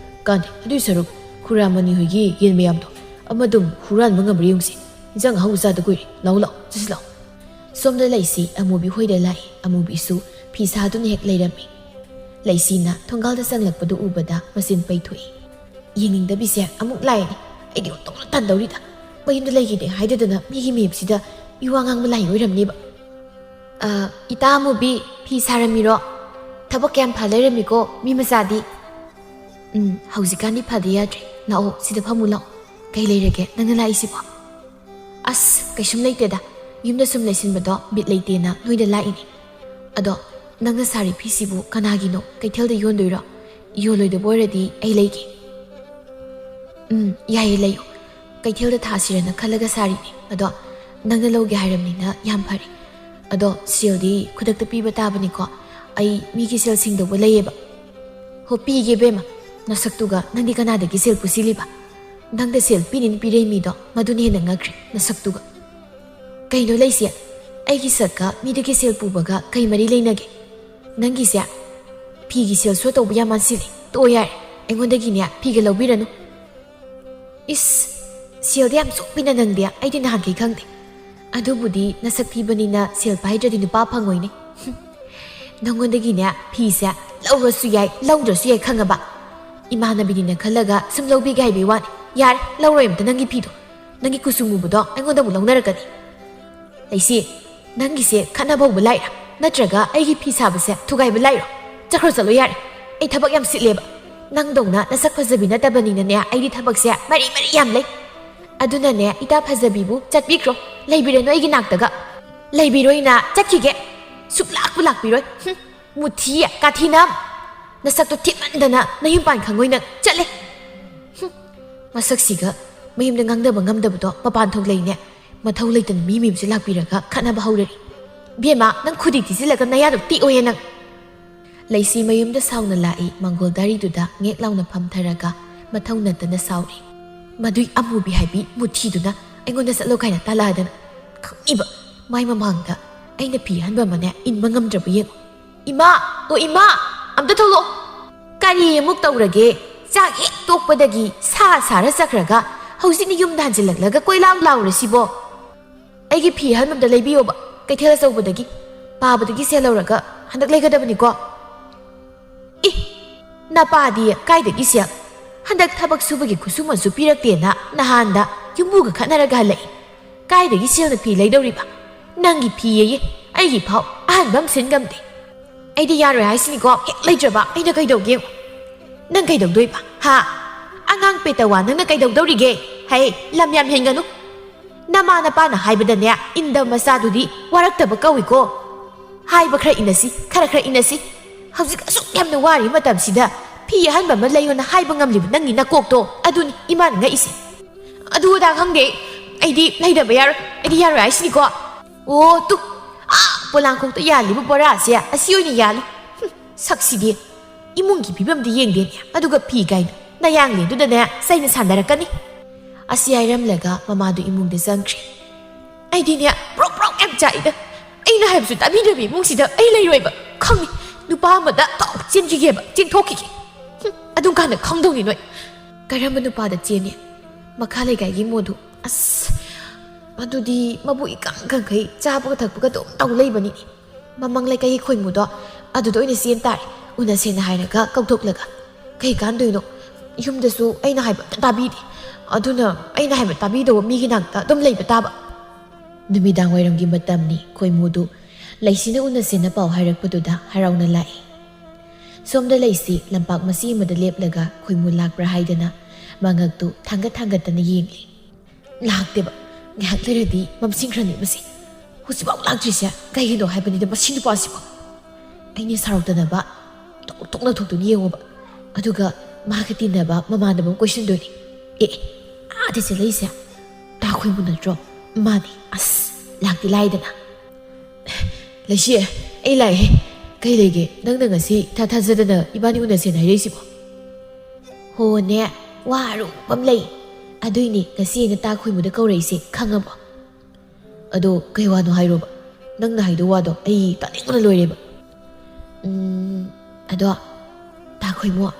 A: ꯀꯥꯟꯗꯦ ꯑꯗꯨꯏ ꯁꯔꯨꯛ ꯈꯨꯔꯥꯃꯅꯤ ꯍꯣꯏꯒꯤ ꯌꯦꯟ ꯃꯌꯥꯝꯗꯣ ꯑꯃꯗꯨꯝ ꯍꯨꯔꯥꯟꯕ ꯉꯝꯕ꯭ꯔꯥ ꯌꯦꯡꯁꯤ ꯏꯟꯖꯥꯡ ꯑꯍꯥꯎꯕ ꯆꯥꯗ ꯀꯨꯏꯔꯦ ꯂꯥꯎ ꯂꯥꯎ ꯆꯠꯁꯤ ꯂꯥꯎ ꯁꯣꯝꯗ ꯂꯩꯁꯤ ꯑꯃꯨꯕꯤ ꯍꯣꯏꯗ ꯂꯥꯛꯏ ꯑꯃꯨꯕꯤꯁꯨ ꯐꯤ ꯁꯥꯗꯨꯅ ꯍꯦꯛ ꯂꯩꯔꯝꯃꯤ ꯂꯩꯁꯤꯅ ꯊꯣꯡꯒꯥꯜꯗ ꯆꯪꯂꯛꯄꯗꯨ ꯎꯕꯗ ꯃꯆꯤꯟ ꯄꯩꯊꯣꯛꯏ ꯌꯦꯡꯅꯤꯡꯗꯕꯤꯁꯦ ꯑꯃꯨꯛ ꯂꯥꯛꯏꯅꯤ ꯑꯩꯗꯤ ꯑꯣꯟꯊꯣꯛꯅ ꯇꯟꯗꯧꯔꯤꯗ ꯃꯌꯨꯝꯗ ꯂꯩꯈꯤꯗꯦ ꯍꯥꯏꯗꯗꯅ ꯃꯤꯒꯤ ꯃꯌꯨꯝꯁꯤꯗ ꯏꯋꯥ ꯉꯥꯡꯕ ꯂꯥꯏ ꯑꯣꯏꯔꯝꯅꯦꯕ ꯏꯇꯥ ꯑꯃꯨꯕꯤ ꯐꯤ ꯁꯥꯔꯝꯃꯤꯔꯣ ꯊꯕꯛ ꯀꯌꯥꯝ ꯐ ꯂꯩꯔꯝꯃꯤꯀꯣ ꯃꯤ ꯃꯆꯥꯗꯤ ꯍꯧꯖꯤꯛꯀꯥꯟꯗꯤ ꯐꯗꯤ ꯌꯥꯗ꯭ꯔꯦ ꯂꯥꯛꯑꯣ ꯁꯤꯗ ꯐꯝꯃꯨ ꯂꯥꯛꯑꯣ ꯀꯩ ꯂꯩꯔꯒꯦ ꯅꯪꯅ ꯂꯥꯛꯏꯁꯤꯕꯣ ꯑꯁ ꯀꯩꯁꯨꯝ ꯂꯩꯇꯦꯗ ꯌꯨꯝꯗ ꯁꯨꯝ ꯂꯩꯁꯤꯟꯕꯗꯣ ꯕꯤꯠ ꯂꯩꯇꯦꯅ ꯅꯣꯏꯗ ꯂꯥꯛꯏꯅꯤ ꯑꯗꯣ ꯅꯪꯅ ꯁꯥꯔꯤ ꯐꯤꯁꯤꯕꯨ ꯀꯅꯥꯒꯤꯅೋ ꯀꯩꯊꯦꯜꯗ ꯌꯣꯟꯗꯣꯏꯔꯣ ꯌꯣꯜꯂꯣꯏꯗꯕ ꯑꯣꯏꯔꯗꯤ ꯑꯩ ꯂꯩꯒꯦ ꯌꯥꯏꯌꯦ ꯂꯩꯌꯣ ꯀꯩꯊꯦꯜꯗ ꯊꯥꯁꯤꯔꯅ ꯈꯜꯂꯒ ꯁꯥꯔꯤꯅꯤ ꯑꯗꯣ ꯅꯪꯅ ꯂꯧꯒꯦ ꯍꯥꯏꯔꯝꯅꯤꯅ ꯌꯥꯝ ꯐꯔꯦ ꯑꯗꯣ ꯁꯦꯜꯗꯤ ꯈꯨꯗꯛꯇ ꯄꯤꯕ ꯇꯥꯕꯅꯤꯀꯣ ꯑꯩ ꯃꯤꯒꯤ ꯁꯦꯜ ꯁꯤꯡꯗꯧꯕ ꯂꯩꯌꯦꯕ ꯍꯣ ꯄꯤꯒꯦ ꯕꯦꯝꯃ ꯅꯁꯛꯇꯨꯒ ꯅꯪꯗꯤ ꯀꯅꯥꯗꯒꯤ ꯁꯦꯜ ꯄꯨꯁꯤꯜꯂꯤꯕ ꯅꯪꯗ ꯁꯦꯜ ꯄꯤꯅꯤꯅ ꯄꯤꯔꯛꯏ ꯃꯤꯗꯣ ꯃꯗꯨꯅ ꯍꯦꯟꯅ ꯉꯛꯈ꯭ꯔꯦ ꯅꯁꯛꯇꯨꯒ ꯀꯩꯅꯣ ꯂꯩꯁꯦ ꯑꯩꯒꯤ ꯁꯛꯀ ꯃꯤꯗꯒꯤ ꯁꯦꯜ ꯄꯨꯕꯒ ꯀꯩ ꯃꯔꯤ ꯂꯩꯅꯒꯦ ꯅꯪꯒꯤꯁꯦ ꯐꯤꯒꯤ ꯁꯦꯜ ꯁꯣ ꯇꯧꯕ ꯌꯥꯝ ꯃꯥꯟꯁꯤꯜꯂꯦ ꯇꯣꯛꯑꯣ ꯌꯥꯔꯦ ꯑꯩꯉꯣꯟꯗꯒꯤꯅꯦ ꯐꯤꯒ ꯂꯧꯕꯤꯔꯅꯨ ꯏꯁ ꯁꯦꯜꯗꯤ ꯌꯥꯝ ꯆꯣꯞꯄꯤꯅ ꯅꯪꯗꯤ ꯑꯩꯗꯤ ꯅꯍꯥꯟꯈꯩ ꯈꯪꯗꯦ ꯑꯗꯨꯕꯨꯗꯤ ꯅꯁꯛ ꯊꯤꯕꯅꯤꯅ ꯁꯦꯜ ꯄꯥꯏꯗ꯭ꯔꯗꯤ ꯅꯨꯄꯥ ꯐꯪꯉꯣꯏꯅꯦ ꯅꯪꯉꯣꯟꯗꯒꯤꯅꯦ ꯐꯤꯁꯦ ꯂꯧꯔꯁꯨ ꯌꯥꯏ ꯂꯧꯗ꯭ꯔꯁꯨ ꯌꯥꯏ ꯈꯪꯉꯕ ꯏꯃꯥꯟꯅꯕꯤꯅꯤꯅ ꯈꯜꯂꯒ ꯁꯨꯝ ꯂꯧꯕꯤꯒꯦ ꯍꯥꯏꯕꯩ ꯋꯥꯅꯤ ꯌꯥꯔꯦ ꯂꯧꯔꯣꯏ ꯑꯝꯇ ꯅꯪꯒꯤ ꯐꯤꯗꯣ ꯅꯪꯒꯤ ꯀꯨꯆꯨ ꯃꯨꯕꯗꯣ ꯑꯩꯉꯣꯟꯗ ꯑꯃꯨꯛ ꯂꯧꯅꯔꯛꯀꯅꯤ ꯂꯩꯁꯤ ꯅꯪꯒꯤꯁꯦ ꯈꯠꯅꯕ ꯍꯧꯕ ꯂꯥꯛꯏꯔꯥ ꯅꯠꯇ꯭ꯔꯒ ꯑꯩꯒꯤ ꯐꯤ ꯁꯥꯕꯁꯦ ꯊꯨꯒꯥꯏꯕ ꯂꯥꯛꯏꯔꯣ ꯆꯠꯈ꯭ꯔꯣ ꯆꯠꯂꯣ ꯌꯥꯔꯦ ꯑꯩ ꯊꯕꯛ ꯌꯥꯝ ꯁꯤꯠꯂꯦꯕ ꯅꯪꯗꯧꯅ ꯅꯁꯛ ꯐꯖꯕꯤ ꯅꯠꯇꯕꯅꯤꯅꯅꯦ ꯑꯩꯗꯤ ꯊꯕꯛꯁꯦ ꯃꯔꯤ ꯃꯔꯤ ꯌꯥꯝ ꯂꯩ ꯑꯗꯨꯅꯅꯦ ꯏꯇꯥ ꯐꯖꯕꯤꯕꯨ ꯆꯠꯄꯤꯈ꯭ꯔꯣ ꯂꯩꯕꯤꯔꯅꯨ ꯑꯩꯒꯤ ꯅꯥꯛꯇꯒ ꯂꯩꯕꯤꯔꯣꯏꯅ ꯆꯠꯈꯤꯒꯦ ꯁꯨꯛꯂꯥꯛꯄꯨ ꯂꯥꯛꯄꯤꯔꯣꯏ ꯃꯨꯊꯤ ꯀꯥꯊꯤꯅꯝ ꯅꯁꯛꯇꯣ ꯊꯤꯃꯟꯗꯅ ꯅꯌꯨꯝ ꯄꯥꯟ ꯈꯪꯉꯣꯏ ꯅꯪ ꯆꯠꯂꯦ ꯃꯁꯛꯁꯤꯒ ꯃꯌꯨꯝꯗ ꯉꯥꯡꯗꯕ ꯉꯝꯗꯕꯗꯣ ꯃꯄꯥꯟ ꯊꯣꯛꯂꯛꯏꯅꯦ ꯃꯊꯧ ꯂꯩꯇꯅ ꯃꯤ ꯃꯌꯨꯝꯁꯦ ꯂꯥꯛꯄꯤꯔꯒ ꯈꯠꯅꯕ ꯍꯧꯔꯔꯤ ꯕꯦꯝꯃ ꯅꯪ ꯈꯨꯗꯤ ꯊꯤꯖꯤꯜꯂꯒ ꯅꯌꯥꯗꯣ ꯇꯤꯛꯑꯣꯌꯦ ꯅꯪ ꯂꯩꯁꯤ ꯃꯌꯨꯝꯗ ꯁꯥꯎꯅ ꯂꯥꯛꯏ ꯃꯪꯒꯣꯜ ꯗꯥꯔꯤꯗꯨꯗ ꯉꯦꯛ ꯂꯥꯎꯅ ꯐꯝꯊꯔꯒ ꯃꯊꯧ ꯅꯠꯇꯅ ꯁꯥꯎꯔꯤ ꯃꯗꯨꯏ ꯑꯃꯨꯕꯤ ꯍꯥꯏꯕꯤ ꯃꯨꯊꯤꯗꯨꯅ ꯑꯩꯉꯣꯟꯗ ꯆꯠꯂꯣ ꯀꯥꯏꯅ ꯇꯥꯜꯂꯛꯑꯗꯅ ꯈꯪꯏꯕ ꯃꯥꯏ ꯃꯃꯥꯡꯗ ꯑꯩꯅ ꯐꯤ ꯍꯟꯕ ꯑꯃꯅꯦ ꯏꯟꯕ ꯉꯝꯗ꯭ꯔꯕ ꯌꯦꯡꯉꯣ ꯏꯃꯥ ꯏꯃꯥ ꯑꯝꯇ ꯊꯣꯛꯂꯛꯑꯣ ꯀꯔꯤ ꯑꯃꯨꯛ ꯇꯧꯔꯒꯦ ꯆꯥꯛ ꯍꯦꯛ ꯇꯣꯛꯄꯗꯒꯤ ꯁꯥꯔ ꯆꯠꯈ꯭ꯔꯒ ꯍꯧꯖꯤꯛꯅ ꯌꯨꯝꯗ ꯍꯟꯖꯤꯜꯂꯛꯂꯒ ꯀꯣꯏꯂꯥꯎ ꯂꯥꯎꯔꯁꯤꯕꯣ ꯑꯩꯒꯤ ꯐꯤ ꯍꯟꯕꯝꯗ ꯂꯩꯕꯤꯌꯣꯕ ꯀꯩꯊꯦꯜ ꯑꯆꯧꯕꯗꯒꯤ ꯄꯥꯕꯗꯒꯤ ꯁꯦꯜ ꯂꯧꯔꯒ ꯍꯟꯗꯛ ꯂꯩꯒꯗꯕꯅꯤꯀꯣ ꯅꯄꯥꯗꯤ ꯀꯥꯏꯗꯒꯤ ꯁꯦꯜ ꯍꯟꯗꯛ ꯊꯕꯛ ꯁꯨꯕꯒꯤ ꯈꯨꯠꯁꯨꯃꯟꯁꯨ ꯄꯤꯔꯛꯇꯦꯅ ꯅꯍꯥꯟꯗ ꯌꯨꯝꯕꯨꯒ ꯈꯠꯅꯔꯒ ꯍꯜꯂꯛꯏ ꯀꯥꯏꯗꯒꯤ ꯁꯦꯜꯅ ꯐꯤ ꯂꯩꯗꯧꯔꯤꯕ ꯅꯪꯒꯤ ꯐꯤꯌꯦ ꯑꯩꯒꯤ ꯐꯥꯎ ꯑꯍꯟꯕ ꯑꯃ ꯁꯤꯟꯉꯝꯗꯦ ꯑꯩꯗꯤ ꯌꯥꯔꯣꯏ ꯍꯥꯏꯁꯤꯅꯤꯀꯣ ꯍꯦꯛ ꯂꯩꯇ꯭ꯔꯕ ꯑꯩꯅ ꯀꯩꯗꯧꯒꯦ ꯅꯪ ꯀꯩꯗꯧꯗꯣꯏꯕ ꯍꯥ ꯑꯉꯥꯡ ꯄꯦꯇꯋꯥ ꯅꯪꯅ ꯀꯩꯗꯧꯗꯧꯔꯤꯒꯦ ꯍꯩ ꯂꯝ ꯌꯥꯝ ꯍꯦꯟꯒꯅꯨ ꯅꯃꯥ ꯅꯄꯥꯅ ꯍꯥꯏꯕꯗꯅꯦ ꯏꯟꯗꯕ ꯃꯆꯥꯗꯨꯗꯤ ꯋꯥꯔꯛꯇꯕ ꯀꯧꯏꯀꯣ ꯍꯥꯏꯕ ꯈꯔ ꯏꯟꯅꯁꯤ ꯍꯧꯖꯤꯛ ꯑꯁꯨꯛ ꯌꯥꯝꯅ ꯋꯥꯔꯤ ꯃꯇꯝꯁꯤꯗ ꯐꯤ ꯑꯍꯟꯕ ꯑꯃ ꯂꯩꯌꯣꯅ ꯍꯥꯏꯕ ꯉꯝꯂꯤꯕ ꯅꯪꯒꯤ ꯅꯀꯣꯛꯇꯣ ꯑꯗꯨꯅꯤ ꯏꯃꯥꯅ ꯉꯛꯏꯁꯦ ꯑꯗꯨ ꯑꯗꯥ ꯈꯪꯗꯦ ꯑꯩꯗꯤ ꯂꯩꯗꯕ ꯌꯥꯔꯣꯏ ꯑꯩꯗꯤ ꯌꯥꯔꯣꯏ ꯍꯥꯏꯁꯤꯅꯤꯀꯣ ꯑꯣ ꯇꯨ ꯄꯣꯂꯥꯡꯈꯣꯛꯇ ꯌꯥꯜꯂꯤꯕ ꯕꯣꯔꯥꯁꯦ ꯑꯁꯤ ꯑꯣꯏꯅ ꯌꯥꯜꯂꯨ ꯁꯛꯁꯤꯗꯤ 이문기 비범디 ꯌꯦꯡꯗꯦꯅꯦ ꯑꯗꯨꯒ ꯐꯤ ꯀꯥꯏꯅ ꯅꯌꯥꯡꯂꯦꯟꯗꯨꯗꯅꯦ ꯆꯩꯅ ꯁꯥꯟꯅꯔꯛꯀꯅꯤ ꯑꯁꯤ ꯍꯥꯏꯔꯝꯂꯒ ꯃꯃꯥꯗꯨ ꯏꯃꯨꯡꯗ ꯆꯪꯈ꯭ꯔꯦ ꯑꯩꯗꯤꯅꯦ ꯕ꯭ꯔꯣꯛ ꯕ꯭ꯔꯣꯛ ꯌꯥꯝ ꯆꯥꯛꯏꯗ ꯑꯩꯅ ꯍꯥꯏꯕꯁꯨ ꯇꯥꯕꯤꯗꯕꯤ ꯏꯃꯨꯡꯁꯤꯗ ꯑꯩ ꯂꯩꯔꯣꯏꯕ ꯈꯪꯉꯤ ꯅꯨꯄꯥ ꯑꯃꯗ ꯇꯣꯛ ꯆꯦꯟꯈꯤꯒꯦꯕ ꯆꯦꯟꯊꯣꯛꯈꯤꯒꯦ ꯑꯗꯨꯝ ꯀꯥꯟꯗ ꯈꯪꯗꯧꯅꯤ ꯅꯣꯏ ꯀꯔꯝꯕ ꯅꯨꯄꯥꯗ ꯆꯦꯟꯅꯦ ꯃꯈꯥ ꯂꯩꯀꯥꯏꯒꯤ ꯃꯣꯗꯨ ꯑꯁ ꯑꯗꯨꯗꯤ ꯃꯕꯨ ꯏꯀꯪ ꯀꯪꯈꯩ ꯆꯥꯕꯒ ꯊꯛꯄꯒ ꯑꯗꯨꯝ ꯇꯧ ꯂꯩꯕꯅꯤꯅꯦ ꯃꯃꯥꯡ ꯂꯩꯀꯥꯏꯒꯤ ꯈꯣꯏꯃꯨꯗꯣ ꯑꯗꯨꯗ ꯑꯣꯏꯅ ꯆꯦꯟ ꯇꯥꯔꯦ ꯎꯅꯁꯦꯅ ꯍꯥꯏꯔꯒ ꯀꯧꯊꯣꯛꯂꯒ ꯀꯩ ꯀꯥꯟꯗꯣꯏꯅꯣ ꯌꯨꯝꯗꯁꯨ ꯑꯩꯅ ꯍꯥꯏꯕ ꯑꯝꯇ ꯇꯥꯕꯤꯗꯦ ꯑꯗꯨꯅ ꯑꯩꯅ ꯍꯥꯏꯕ ꯇꯥꯕꯤꯗꯧꯕ ꯃꯤꯒꯤ ꯅꯥꯛꯇ ꯑꯗꯨꯝ ꯂꯩꯕ ꯇꯥꯕ ꯅꯨꯃꯤꯗꯥꯡ ꯋꯥꯏꯔꯝꯒꯤ ꯃꯇꯝꯅꯤ ꯈꯣꯏꯃꯨꯗꯨ ꯂꯩꯁꯤꯅ ꯎꯅꯁꯦꯅ ꯄꯥꯎ ꯍꯥꯏꯔꯛꯄꯗꯨꯗ ꯍꯔꯥꯎꯅ ꯂꯥꯛꯏ ꯁꯣꯝꯗ ꯂꯩꯁꯤ ꯂꯝꯄꯥꯛ ꯃꯆꯤ ꯑꯃꯗ ꯂꯦꯞꯂꯒ ꯈꯣꯏꯃꯨ ꯂꯥꯛꯄ꯭ꯔꯥ ꯍꯥꯏꯗꯅ ꯃꯉꯛꯇꯨ ꯊꯥꯡꯒꯠꯇꯅ ꯌꯦꯡꯂꯤ ꯂꯥꯛꯇꯦꯕ ꯉꯥꯏꯍꯥꯛ ꯂꯩꯔꯗꯤ ꯃꯝꯁꯤꯡꯈ꯭ꯔꯅꯤ ꯃꯁꯤ ꯍꯧꯖꯤꯛꯐꯥꯎ ꯂꯥꯛꯇ꯭ꯔꯤꯁꯦ ꯀꯩꯒꯤꯅꯣ ꯍꯥꯏꯕꯅꯤꯗ ꯃꯁꯤ ꯅꯨꯄꯥꯁꯤꯕꯣ ꯑꯩꯅ ꯁꯥꯎꯔꯛꯇꯅꯕ ꯇꯣꯛꯅ ꯊꯣꯛꯇꯨꯅ ꯌꯦꯡꯉꯣꯕ ꯑꯗꯨꯒ ꯃꯥꯒ ꯇꯤꯟꯅꯕ ꯃꯃꯥꯟꯅꯕ ꯑꯃ ꯀꯣꯏꯁꯤꯟꯗꯣꯏꯅꯤ ꯑꯥꯗ ꯆꯦꯜꯂꯛꯏꯁꯦ ꯇꯥ ꯈꯣꯏꯃꯨ ꯅꯠꯇ꯭ꯔꯣ ꯃꯥꯅꯤ ꯑꯁ ꯂꯥꯛꯇꯤ ꯂꯥꯏꯗꯅ ꯂꯩꯁꯤ ꯑꯩ ꯂꯥꯛꯑꯦ ꯀꯩ ꯂꯩꯒꯦ ꯅꯪꯅ ꯉꯁꯤ ꯊꯥꯖꯗꯅ ꯏꯕꯥꯅꯤ ꯎꯅꯁꯦꯅ ꯍꯥꯏꯔꯛꯏꯁꯤꯕꯣ ꯍꯣꯅꯦ ꯋꯥ ꯑꯔꯨꯕ ꯑꯃ ꯂꯩ ꯑꯗꯨꯏꯅꯦ ꯉꯁꯤ ꯑꯩꯅ ꯇꯥ ꯈꯣꯏꯃꯨꯗ ꯀꯧꯔꯛꯏꯁꯦ ꯈꯪꯉꯕꯣ ꯑꯗꯣ ꯀꯩ ꯋꯥꯅꯣ ꯍꯥꯏꯔꯣꯕ ꯅꯪꯅ ꯍꯥꯏꯗꯣ ꯋꯥꯗꯣ ꯑꯩ ꯇꯥꯅꯤꯡꯕꯅ ꯂꯣꯏꯔꯦꯕ ꯑꯗꯣ ꯇꯥ ꯈꯣꯏꯃꯨ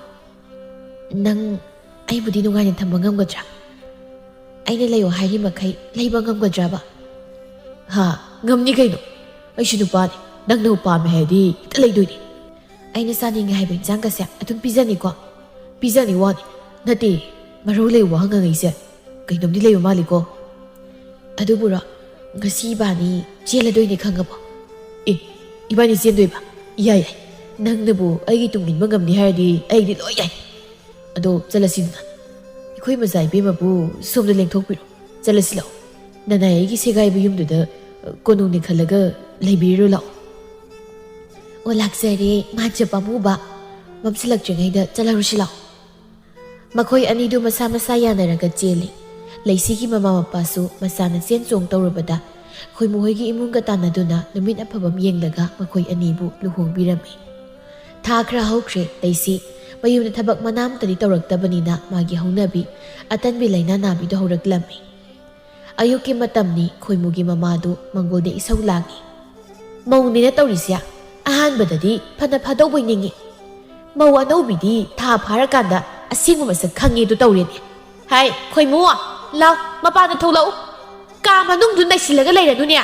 A: ꯅꯪ ꯑꯩꯕꯨꯗꯤ ꯅꯨꯡꯉꯥꯏꯅ ꯊꯝꯕ ꯉꯝꯒꯗ꯭ꯔꯥ ꯑꯩꯅ ꯂꯩꯌꯣ ꯍꯥꯏꯔꯤ ꯃꯈꯩ ꯂꯩꯕ ꯉꯝꯒꯗ꯭ꯔꯕ ꯍꯥ ꯉꯝꯅꯤ ꯀꯩꯅꯣ ꯑꯩꯁꯨ ꯅꯨꯄꯥꯅꯤ ꯅꯪꯅ ꯄꯥꯝꯃꯦ ꯍꯥꯏꯔꯗꯤ ꯍꯦꯛꯇ ꯂꯩꯗꯣꯏꯅꯤ ꯑꯩꯅ ꯆꯥꯅꯤꯡꯉꯦ ꯍꯥꯏꯕ ꯏꯟꯁꯥꯡꯒꯁꯦ ꯑꯗꯨꯝ ꯄꯤꯖꯅꯤꯀꯣ ꯄꯤꯖꯅꯤ ꯋꯥꯅꯤ ꯅꯠꯇꯦ ꯃꯔꯧ ꯂꯩꯕ ꯍꯪꯉꯉꯩꯁꯦ ꯀꯩꯅꯣꯝꯗꯤ ꯂꯩꯕ ꯃꯥꯜꯂꯤꯀꯣ ꯑꯗꯨꯕꯨꯔꯣ ꯉꯁꯤ ꯏꯕꯥꯅꯤ ꯆꯦꯜꯂꯗꯣꯏꯅꯦ ꯈꯪꯉꯕꯣ ꯏꯕꯥꯅꯤ ꯆꯦꯟꯗꯣꯏꯕ ꯌꯥꯏ ꯅꯪꯅꯕꯨ ꯑꯩꯒꯤ ꯇꯨꯡꯏꯟꯕ ꯉꯝꯅꯤ ꯍꯥꯏꯔꯗꯤ ꯑꯩꯗꯤ ꯂꯣꯏ ꯌꯥꯏ ꯑꯗꯣ ꯆꯠꯂꯁꯤꯗꯅ ꯑꯩꯈꯣꯏ ꯃꯆꯥ ꯏꯕꯦꯝꯃꯕꯨ ꯁꯣꯝꯗ ꯂꯦꯡꯊꯣꯛꯄꯤꯔꯣ ꯆꯠꯂꯁꯤ ꯂꯥꯛꯑꯣ ꯅꯅꯥꯏ ꯑꯩꯒꯤ ꯁꯦꯒꯥꯏꯕ ꯌꯨꯝꯗꯨꯗ ꯀꯣꯅꯨꯡꯅꯤ ꯈꯜꯂꯒ ꯂꯩꯕꯤꯔꯣ ꯂꯥꯛꯑꯣ ꯑꯣ ꯂꯥꯛꯆꯔꯦ ꯃꯥꯟꯖ ꯄꯥꯝꯃꯨꯕ ꯃꯝꯁꯤꯜꯂꯛꯇ꯭ꯔꯤꯉꯩꯗ ꯆꯠꯂꯔꯨꯁꯤ ꯂꯥꯛꯑꯣ ꯃꯈꯣꯏ ꯑꯅꯤꯗꯨ ꯃꯁꯥ ꯃꯁꯥ ꯌꯥꯅꯔꯒ ꯆꯦꯜꯂꯤ ꯂꯩꯁꯤꯒꯤ ꯃꯃꯥ ꯃꯄꯥꯁꯨ ꯃꯆꯥꯅ ꯆꯦꯟ ꯆꯣꯡ ꯇꯧꯔꯕꯗ ꯈꯣꯏꯃꯨ ꯍꯣꯏꯒꯤ ꯏꯃꯨꯡꯒ ꯇꯥꯟꯅꯗꯨꯅ ꯅꯨꯃꯤꯠ ꯑꯐꯕ ꯌꯦꯡꯂꯒ ꯃꯈꯣꯏ ꯑꯅꯤꯕꯨ ꯂꯨꯍꯣꯡꯕꯤꯔꯝꯃꯤ ꯊꯥ ꯈꯔ ꯍꯧꯈ꯭ꯔꯦ ꯂꯩꯁꯤ ꯃꯌꯨꯝꯗ ꯊꯕꯛ ꯃꯅꯥꯝꯇꯗꯤ ꯇꯧꯔꯛꯇꯕꯅꯤꯅ ꯃꯥꯒꯤ ꯍꯧꯅꯕꯤ ꯑꯇꯟꯕꯤ ꯂꯩꯅꯥ ꯅꯥꯕꯤꯗꯨ ꯍꯧꯔꯛꯂꯝꯃꯤ ꯑꯌꯨꯛꯀꯤ ꯃꯇꯝꯅꯤ ꯈꯣꯏꯃꯨꯒꯤ ꯃꯃꯥꯗꯨ ꯃꯪꯒꯣꯜꯗ ꯏꯁꯧ ꯂꯥꯡꯉꯤ ꯃꯧꯅꯤꯅ ꯇꯧꯔꯤꯁꯦ ꯑꯍꯥꯟꯕꯗꯗꯤ ꯐꯅ ꯐꯥꯗꯧꯕꯩ ꯅꯤꯡꯉꯤ ꯃꯧ ꯑꯅꯧꯕꯤꯗꯤ ꯊꯥ ꯐꯥꯔꯀꯥꯟꯗ ꯑꯁꯦꯡꯕ ꯃꯁꯛ ꯈꯪꯉꯦꯗꯨ ꯇꯧꯔꯦꯅꯦ ꯍꯥꯏ ꯈꯣꯏꯃꯨ ꯂꯥꯎ ꯃꯄꯥꯟꯗ ꯊꯣꯛꯂꯛꯎ ꯀꯥ ꯃꯅꯨꯡꯗꯨ ꯅꯩꯁꯤꯜꯂꯒ ꯂꯩꯔꯅꯨꯅꯦ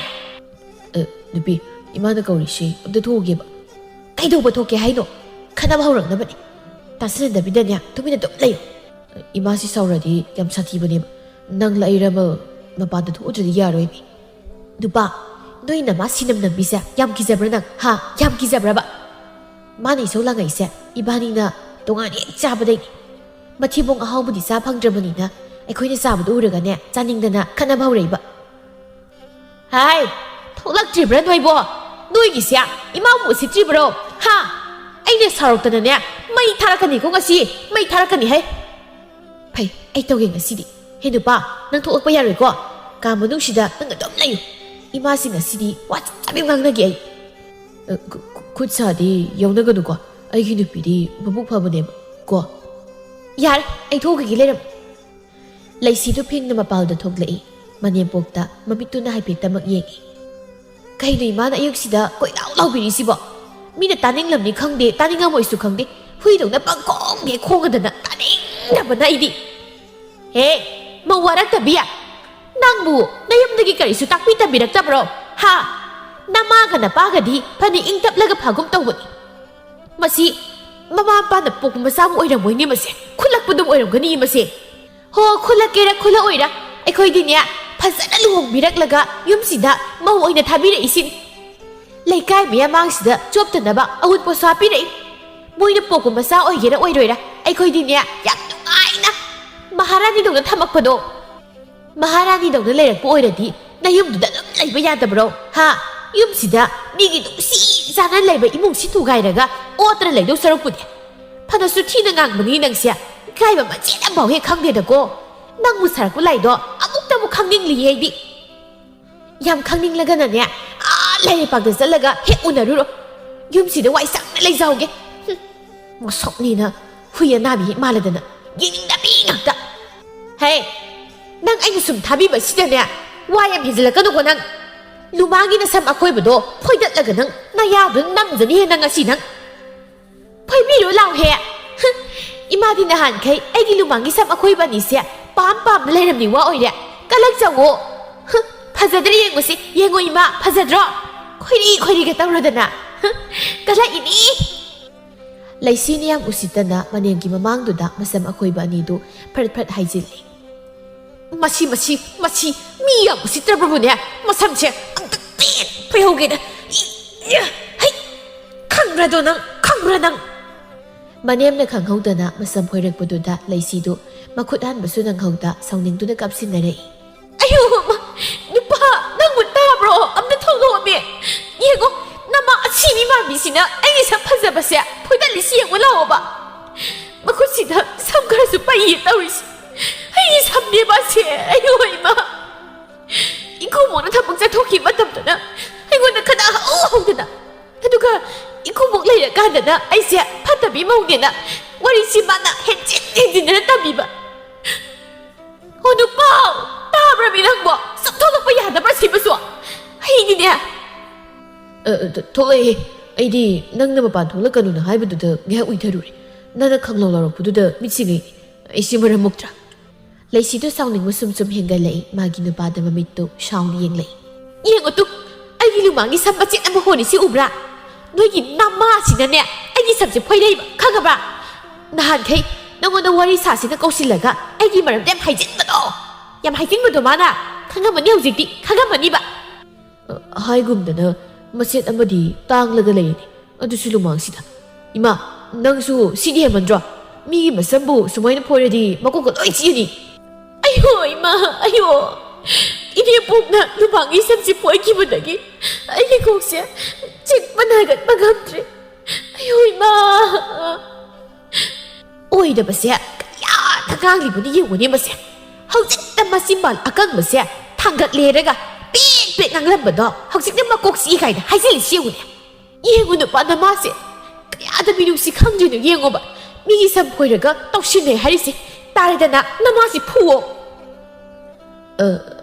A: ꯅꯨꯄꯤ ꯏꯃꯥꯅ ꯀꯧꯔꯤꯁꯤ ꯑꯝꯇ ꯊꯣꯛꯎꯒꯦꯕ ꯀꯩꯗꯧꯕ ꯊꯣꯛꯀꯦ ꯍꯥꯏꯅꯣ ꯈꯟꯅꯕ ꯍꯧꯔꯛꯅꯕꯅꯤ ꯇꯥꯁꯤꯟꯅꯗꯕꯤꯗꯅꯦ ꯇꯨꯃꯤꯟꯅ ꯑꯗꯨꯝ ꯂꯩꯌꯨ ꯏꯃꯥꯁꯤ ꯁꯥꯎꯔꯗꯤ ꯌꯥꯝ ꯁꯥꯊꯤꯕꯅꯦꯕ ꯅꯪ ꯂꯩꯔꯕ ꯃꯄꯥꯟꯗ ꯊꯣꯛꯎꯗ꯭ꯔꯗꯤ ꯌꯥꯔꯣꯏꯃꯤ ꯅꯨꯄꯥ ꯅꯣꯏ ꯅꯃꯥ ꯁꯤꯅꯝ ꯅꯝꯕꯤꯁꯦ ꯌꯥꯝ ꯀꯤꯖꯕ꯭ꯔꯥ ꯅꯪ ꯍꯥ ꯌꯥꯝ ꯀꯤꯖꯕ꯭ꯔꯕ ꯃꯥꯅ ꯏꯁꯧ ꯂꯥꯡꯉꯛꯏꯁꯦ ꯏꯕꯥꯅꯤꯅ ꯇꯣꯉꯥꯟ ꯍꯦꯛ ꯆꯥꯕꯗꯩꯅꯤ ꯃꯊꯤꯕꯣꯡ ꯑꯍꯥꯎꯕꯗꯤ ꯆꯥ ꯐꯪꯗ꯭ꯔꯕꯅꯤꯅ ꯑꯩꯈꯣꯏꯅ ꯆꯥꯕꯗꯨ ꯎꯔꯒꯅꯦ ꯆꯥꯅꯤꯡꯗꯅ ꯈꯠꯅꯕ ꯍꯧꯔꯛꯏꯕ ꯍꯥꯏ ꯊꯣꯛꯂꯛꯇ꯭ꯔꯤꯕ꯭ꯔꯥ ꯅꯣꯏꯕꯣ ꯅꯣꯏꯒꯤꯁꯦ ꯏꯃꯥꯕꯨ ꯎꯁꯤꯠꯇ꯭ꯔꯤꯕ꯭ꯔꯣ ꯍꯥ ꯑꯩꯅ ꯁꯥꯎꯔꯛꯇꯅꯅꯦ ꯃꯩ ꯊꯥꯔꯛꯀꯅꯤꯀꯣ ꯉꯁꯤ ꯃꯩ ꯊꯥꯔꯛꯀꯅꯤ ꯍꯩ ꯐꯩ ꯑꯩ ꯇꯧꯒꯦ ꯉꯁꯤꯗꯤ ꯍꯦ ꯅꯨꯄꯥ ꯅꯪ ꯊꯣꯛꯂꯛꯄ ꯌꯥꯔꯣꯏꯀꯣ ꯀꯥ ꯃꯅꯨꯡꯁꯤꯗ ꯅꯪ ꯑꯗꯨꯝ ꯂꯩꯌꯨ ꯏꯃꯥꯁꯤ ꯉꯁꯤꯗꯤ ꯋꯥ ꯆꯞ ꯉꯥꯡꯅꯒꯦ ꯑꯩ ꯈꯨꯠ ꯁꯥꯗꯤ ꯌꯧꯅꯒꯅꯨꯀꯣ ꯑꯩꯒꯤ ꯅꯨꯄꯤꯗꯤ ꯃꯕꯨꯛ ꯐꯕꯅꯦꯕ ꯀꯣ ꯌꯥꯔꯦ ꯑꯩ ꯊꯣꯛꯈꯤꯒꯦ ꯂꯩꯔꯝ ꯂꯩꯁꯤꯗꯨ ꯐꯤꯡꯅ ꯃꯄꯥꯜꯗ ꯊꯣꯛꯂꯛꯏ ꯃꯅꯦꯝꯄꯣꯛꯇ ꯃꯃꯤꯠꯇꯨꯅ ꯍꯥꯏꯐꯦꯠꯇꯃꯛ ꯌꯦꯡꯉꯤ ꯀꯩꯅꯣ ꯏꯃꯥꯅ ꯑꯌꯨꯛꯁꯤꯗ ꯀꯣꯏꯂꯥꯎ ꯂꯥꯎꯕꯤꯔꯤꯁꯤꯕꯣ ꯃꯤꯅ ꯇꯥꯅꯤꯡꯂꯝꯅꯤ ꯈꯪꯗꯦ ꯇꯥꯅꯤꯡꯉꯝꯃꯣꯏꯁꯨ ꯈꯪꯗꯦ ꯍꯨꯏꯗꯧꯅ ꯄꯪꯈꯣꯡꯗꯦ ꯈꯣꯡꯒꯗꯅ ꯇꯥꯅꯤꯡꯗꯕꯅ ꯑꯩꯗꯤ ꯍꯦ ꯃꯧ ꯋꯥꯔꯛꯇꯕꯤ ꯅꯪꯕꯨ ꯅꯌꯨꯝꯗꯒꯤ ꯀꯔꯤꯁꯨ ꯇꯥꯛꯄꯤ ꯇꯝꯕꯤꯔꯛꯇꯕ꯭ꯔꯣ ꯍꯥ ꯅꯃꯥꯒ ꯅꯄꯥꯒꯗꯤ ꯐꯅ ꯏꯪ ꯇꯞꯂꯒ ꯐꯥꯒꯨꯝ ꯇꯧꯕꯅꯤ ꯃꯁꯤ ꯃꯃꯥ ꯃꯄꯥꯅ ꯄꯣꯛꯄ ꯃꯆꯥ ꯑꯃ ꯑꯣꯏꯔꯝꯃꯣꯏꯅꯦ ꯃꯁꯦ ꯈꯨꯠꯂꯛꯄꯗꯨꯝ ꯑꯣꯏꯔꯝꯒꯅꯤ ꯃꯁꯦ ꯍꯣ ꯈꯨꯠꯂꯛꯀꯦꯔ ꯈꯨꯠꯂꯛꯑꯣꯏꯔ ꯑꯩꯈꯣꯏꯗꯤꯅꯦ ꯐꯖꯅ ꯂꯨꯍꯣꯡꯕꯤꯔꯛꯂꯒ ꯌꯨꯝꯁꯤꯗ ꯃꯧ ꯑꯣꯏꯅ ꯊꯥꯕꯤꯔꯛꯏꯁꯤꯅꯤ ꯂꯩꯀꯥꯏ ꯃꯌꯥꯝꯃꯥꯡꯁꯤꯗ ꯆꯣꯞꯇꯅꯕ ꯑꯎꯟꯄꯣꯠꯁꯨ ꯍꯥꯞꯄꯤꯔꯛꯏ ꯃꯣꯏꯅ ꯄꯣꯛꯄ ꯃꯆꯥ ꯑꯣꯏꯒꯦꯔ ꯑꯣꯏꯔꯣꯏꯔ ꯑꯩꯈꯣꯏꯗꯤꯅꯦ ꯌꯥꯝ ꯅꯨꯡꯉꯥꯏꯅ ꯃꯍꯥꯔꯥꯅꯤꯗꯧꯅ ꯊꯝꯃꯛꯄꯗꯣ ꯃꯍꯥꯔꯥꯅꯤꯗꯧꯅ ꯂꯩꯔꯛꯄ ꯑꯣꯏꯔꯗꯤ ꯅꯌꯨꯝꯗꯨꯗ ꯑꯗꯨꯝ ꯂꯩꯕ ꯌꯥꯗꯕ꯭ꯔꯣ ꯍꯥ ꯌꯨꯝꯁꯤꯗ ꯃꯤꯒꯤ ꯅꯨꯡꯁꯤ ꯆꯥꯅ ꯂꯩꯕ ꯏꯃꯨꯡꯁꯤ ꯊꯨꯒꯥꯏꯔꯒ ꯑꯣꯠꯇꯅ ꯂꯩꯗꯧ ꯁꯔꯨꯛꯄꯨꯗꯤ ꯐꯅꯁꯨ ꯊꯤꯅ ꯉꯥꯡꯕꯅꯤ ꯅꯪꯁꯦ ꯏꯀꯥꯏꯕ ꯃꯆꯦꯠ ꯑꯃꯐꯥꯎ ꯍꯦꯛ ꯈꯪꯗꯦꯗꯀꯣ ꯅꯪꯕꯨ ꯁꯥꯔꯛꯄ ꯂꯥꯏꯗꯣ ꯑꯃꯨꯛꯇꯕꯨ ꯈꯪꯅꯤꯡꯂꯤꯌꯦ ꯑꯩꯗꯤ ꯌꯥꯝ ꯈꯪꯅꯤꯡꯂꯒꯅꯅꯦ ꯂꯩꯔꯩꯄꯥꯛꯇ ꯆꯠꯂꯒ ꯍꯦꯛ ꯎꯅꯔꯨꯔꯣ ꯌꯨꯝꯁꯤꯗ ꯋꯥꯏ ꯁꯪꯅ ꯂꯩꯖꯍꯧꯒꯦ ꯃꯁꯛꯅꯤꯅ ꯍꯨꯏ ꯑꯅꯥꯕꯤ ꯃꯥꯜꯂꯗꯅ ꯌꯦꯡꯅꯤꯡꯗꯕꯤ ꯉꯥꯛꯇ ꯍꯦ ꯅꯪ ꯑꯩꯅ ꯁꯨꯝ ꯊꯥꯕꯤꯕꯁꯤꯗꯅꯦ ꯋꯥ ꯌꯥꯝ ꯍꯦꯟꯖꯤꯜꯂꯛꯀꯅꯨꯀꯣ ꯅꯪ ꯂꯨꯃꯥꯡꯒꯤ ꯅꯁꯝ ꯑꯈꯣꯏꯕꯗꯣ ꯐꯣꯏꯗꯠꯂꯒ ꯅꯪ ꯅꯌꯥꯗꯣ ꯅꯝꯖꯅꯤꯍꯦ ꯅꯪ ꯉꯁꯤ ꯅꯪ ꯐꯣꯏꯕꯤꯔꯣ ꯂꯥꯎꯍꯦ 이마디 나한테 애기 루망이 삼 아코이바니세 빰빰 레름니 와 오이래 깔락자고 파자들이 예고시 예고 이마 파자들어 kho이리게 떠오르더나 깔락이니 레이시니양 우시다나 마냥기 마망도다 마삼 아코이바니도 펄펄 하이질리 마시 미야 우시더버보네 마삼체 띠 배우게다 하이 강라도낭 Manem na khanghaudana masam phoirakpaduda leisidu makhut hanbasu nanghauda sauningduna kapsinare ayo nupa nangbu tabro amna thongome yego nama achimi marbisina ai sa phajabase phoidalisi yego laoba makhusida samkarasu pai tawris ai samne base ayo ima iko mona thabuk chathoki matamdana aigona khada haudana aduga 이코목 레이라 간다나 아이세 파타비 먹게나 와리시 마나 헨진나 따비바 어느 파우 따브라미랑 뭐 섭토덕바 야다브라 시버소 하이니네 토레 아이디 낭나 마반 돌락가누나 하이브두다 게 우이타루리 나나 캉로라로부두다 미치기 아이시머라 먹자 레이시도 사우닝 무숨숨 헨갈레이 마기 누바다 마미토 샤우니 옌레이 이행어뚜 아이기 루망이 삼바치 아무 호니시 우브라 너희 남마시나네 아기 삼지 포이레이바 카가브라 나한테 너무나 와리 사시나 꼬실라가 아기 말을 땜 하이진거도 얌 하이진거도 많아 카가마니 ꯍꯧꯖꯤꯛꯇꯤ 카가마니바 하이금다나 마셋 아마디 땅라가 레이니 아두수 루망시다 이마 낭수 시디 해만드라 미기 마삼부 수마이나 포이레디 마코가 로이 지니 아이고 이마 아이고 이리복나 루방이 삼지 포이기보다기 아이게 곡세 직만하gat magamtre ayo ima oida base ya thagang li buni yewoni base hauzik tamma simbal akang base thangat lerega pek nganglam bado hauzik na makok si kai da haisili siu ne yengu no pa na ma se kya da biru si khangje no yengo ba mi sam phoiraga tawshin ne harisi tarida na nama si phuo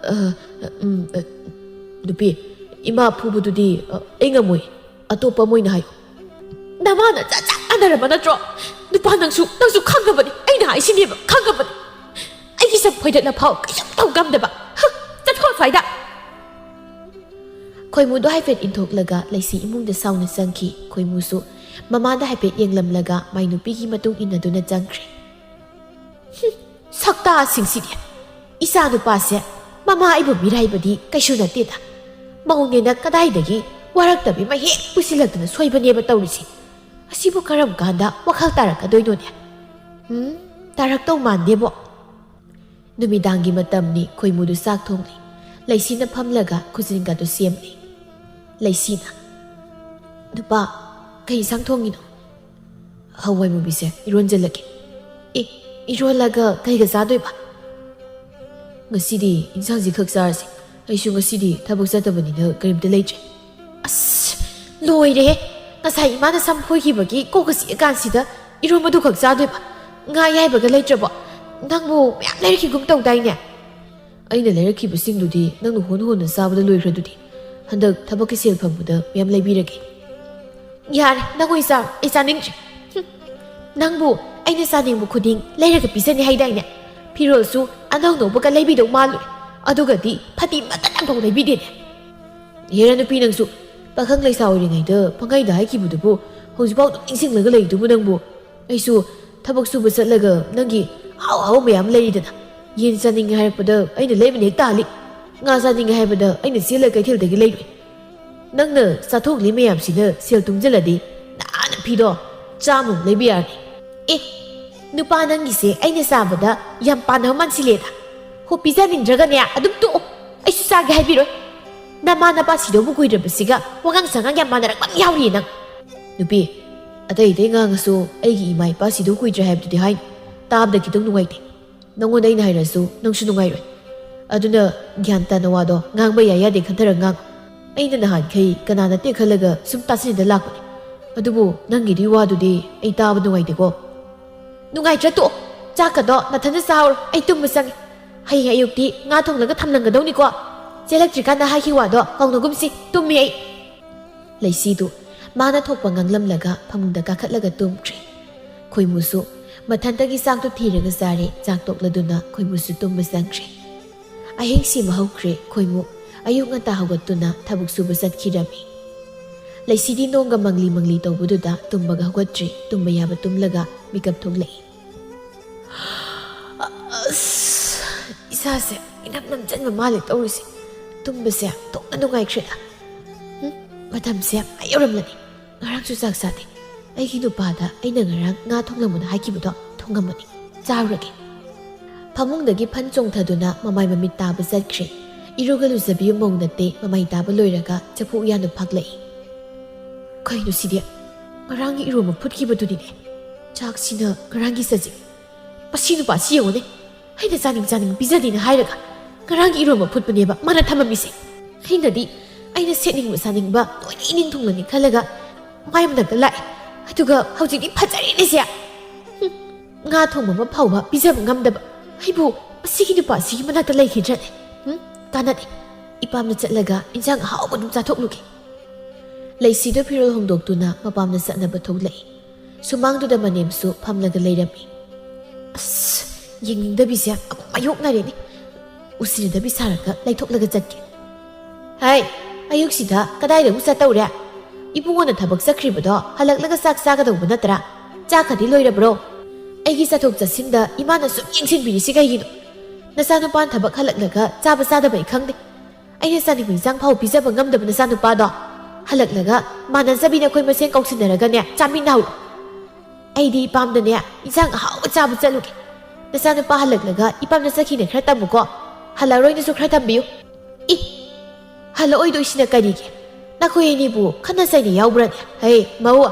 A: dupi ima phubududi engamoi atoppa moina hayo namana chacha anaraba natro nupa nangsu khangabani aina haisiniba khangabani aigi sam phoidana phau kisam tawgamdaba chatho faida khoimudo haifet inthoklaga leisi imungda sauna changki khoimusu mamada haifet yenglamlaga mainupigi matung inaduna changkhre sakta singsidi isa nupa se mama aibu miraibadi kaisu nateda maungena kadaidagi waraktabi ma hek pusilakna soibane ba tawrisi asibu karam ganda wakhal tarakkadoinone taraktaw mandebo numidangi matamni khoimudu sak thongli leisina phamlaga khujinga do semli leisina dupa kai sang thongino hawai mubise ironjelake irolaga kai ga zadoiba ngasidi insangji khak sarsi aishu ngasidi thabuk jatabanina karimta leitre as loire ngasai imana samphoi kokasi kansida iromadu khak jadoiba nga yaibaga leitrabo nangbu myam leirki gum tawdaine aina leirki busingdudi nangnu hon sabada loikhradudi handak thabaki sel phambuda myam leibirage yar nangoi sa isa ningje nangbu aina saningbu khuding leiraga pisani haidaine phirosu anong no baka leibido malu adugadi phati matana bau leibidene yera nupi nangsu pakhang leisa oringaida pangai da haikibudubu hojibau insinglaga leidubu nangbu aisu thabak suba chatlaga nangi haw mayam leidana yen saning haipada aina leibine tali nga saning haibada aina sela kaithil dagi leidoi nangna sathok li mayam sina sel tungjaladi na phido chamu leibiyani nupa nangi se aina sabada yam panaman sileda ho pizanindraga ne adum to aisu sage haibiroi nama napa sidobu kuirabasiga wagang sangang yam manarak bang yauri nang nupi atai dei ngangasu aigi imai pa sido kuidra haibdi hain tabda kitong nungaite nangon dai nairasu nangsu nungairoi aduna gyanta nawado ngangba yaya de khantara ngang aina nahan kai kanana te khalaga sum tasini da lakuni ꯑꯗꯨꯕꯨ ꯅꯪꯒꯤꯗꯤ ꯋꯥꯗꯨꯗꯤ ꯑꯩ ꯇꯥꯕ ꯅꯨꯡꯉꯥꯏꯇꯦꯀꯣ ꯅꯨꯡꯉꯥꯏꯇ꯭ꯔ ꯇꯣꯛꯑꯣ ꯆꯥꯛꯀꯗꯣ ꯅꯊꯟꯗ ꯆꯥꯎꯔꯣ ꯑꯩ ꯇꯨꯝꯕ ꯆꯪꯉꯦ ꯍꯌꯦꯡ ꯑꯌꯨꯛꯇꯤ ꯉꯥ ꯊꯣꯡꯂꯒ ꯊꯝꯂꯝꯒꯗꯧꯅꯤꯀꯣ ꯆꯦꯜꯂꯛꯇ꯭ꯔꯤꯀꯥꯟꯗ ꯍꯥꯏꯈꯤ ꯋꯥꯗꯣ ꯀꯥꯎꯅꯒꯨꯝꯁꯤ ꯇꯨꯝꯃꯤ ꯑꯩ ꯂꯩꯁꯤꯗꯨ ꯃꯥꯅ ꯊꯣꯛꯄ ꯉꯥꯡꯂꯝꯂꯒ ꯐꯃꯨꯡꯗ ꯀꯥꯈꯠꯂꯒ ꯇꯨꯝꯈ꯭ꯔꯦ ꯈꯣꯏꯃꯨꯁꯨ ꯃꯊꯟꯇꯒꯤ ꯆꯥꯛꯇꯨ ꯊꯤꯔꯒ ꯆꯥꯔꯦ ꯆꯥꯛ ꯇꯣꯛꯂꯗꯨꯅ ꯈꯣꯏꯃꯨꯁꯨ ꯇꯨꯝꯕ ꯆꯪꯈ꯭ꯔꯦ ꯑꯍꯤꯡꯁꯤꯃ ꯍꯧꯈ꯭ꯔꯦ ꯈꯣꯏꯃꯨ ꯑꯌꯨꯛ ꯉꯟꯇꯥ ꯍꯧꯒꯠꯇꯨꯅ ꯊꯕꯛ ꯁꯨꯕ ꯆꯠꯈꯤꯔꯝꯃꯤ ꯂꯩꯁꯤꯗꯤ ꯅꯣꯡꯒ ꯃꯪꯂꯤ ꯃꯪꯂꯤ ꯇꯧꯕꯗꯨꯗ ꯇꯨꯝꯕꯒ ꯍꯧꯒꯠꯇ꯭ꯔꯤ ꯇꯨꯝꯕ ꯌꯥꯕ ꯇꯨꯝꯂꯒ ꯃꯤꯀꯞ ꯊꯣꯛꯂꯛꯏ 이사세 이남 남잔 말이 떠오르시 tumba세 똥나 누가이크다 마담세 아여름라니 나랑주 싹사데 아이기 누파다 아이나 나랑 나 통나무나 하이키부터 통감머니 짜우르게 파몽덕이 판종타두나 마마이 맘이 따부 zat크리 이루가 루자비유 몽나때 마마이 따부 로이라가 자푸 우야누 박레이 카이누 시디야 나랑이 이루마 풋키부두니네 작시나 나랑기 사지 빠시누 빠시요네 하이나 자닝 비자디나 하이라가 나랑이 이루마 풋부니바 마나 타마미세 하이나디 아이나 세닝부 사닝바 너희 이닌 통라니 칼라가 마이문다가 라이 아두가 하우지니 파자리네시야 nga thong ma phau ba bizab ngamdaba haibu asigi nupa sigi manata leikhidrane kanade ipamna chatlaga injang hauba dum chathokluke leisido phirol hongdoktuna mapamna satnaba thoklai sumangduda manemsu phamlaga leirami as yengingdabi sia ayokna reni usirdabi saraka leithoklaga chatke hai ayuksida kadaida usa tawre ibungona thabak sakhribodo halaklaga sak sagadawba natra chakhadi loirabro ꯑꯩꯒꯤ ꯆꯠꯊꯣꯛ ꯆꯠꯁꯤꯟꯗ ꯏꯃꯥꯅ ꯁꯨꯝ ꯌꯦꯡꯁꯤꯟꯕꯤꯔꯤꯁꯤ ꯀꯩꯒꯤꯅꯣ ꯅꯆꯥꯅꯨꯄꯥꯅ ꯊꯕꯛ ꯍꯜꯂꯛꯂꯒ ꯆꯥꯕ ꯆꯥꯗꯕ ꯑꯩ ꯈꯪꯗꯦ ꯑꯩꯅ ꯆꯥꯅꯤꯡꯕ ꯏꯟꯁꯥꯡ ꯐꯥꯎ ꯄꯤꯖꯕ ꯉꯝꯗꯕ ꯅꯆꯥꯅꯨꯄꯥꯗꯣ ꯍꯜꯂꯛꯂꯒ ꯃꯥꯟꯅꯖꯕꯤꯅ ꯑꯩꯈꯣꯏ ꯃꯁꯦꯟ ꯀꯧꯁꯤꯟꯅꯔꯒꯅꯦ ꯆꯥꯃꯤꯟꯅꯍꯧꯔꯣ ꯑꯩꯗꯤ ꯏꯄꯥꯝꯗꯅꯦ ꯏꯟꯁꯥꯡ ꯑꯍꯥꯎꯕ ꯆꯥꯕ ꯆꯠꯂꯨꯒꯦ ꯅꯆꯥꯅꯨꯄꯥ ꯍꯜꯂꯛꯂꯒ ꯏꯄꯥꯝꯅ ꯆꯠꯈꯤꯅ ꯈꯔ ꯇꯝꯃꯨꯀꯣ ꯍꯜꯂꯛꯑꯔꯣꯏꯅꯁꯨ ꯈꯔ ꯇꯝꯕꯤꯌꯨ ꯏ ꯍꯜꯂꯛꯑꯣꯏꯗꯣꯏꯁꯤꯅ ꯀꯔꯤꯒꯤ ꯅꯈꯣꯏ ꯑꯅꯤꯕꯨ ꯈꯠꯅ ꯆꯩꯅ ꯌꯥꯎꯕ꯭ꯔꯅꯦ ꯍꯩ ꯃꯧ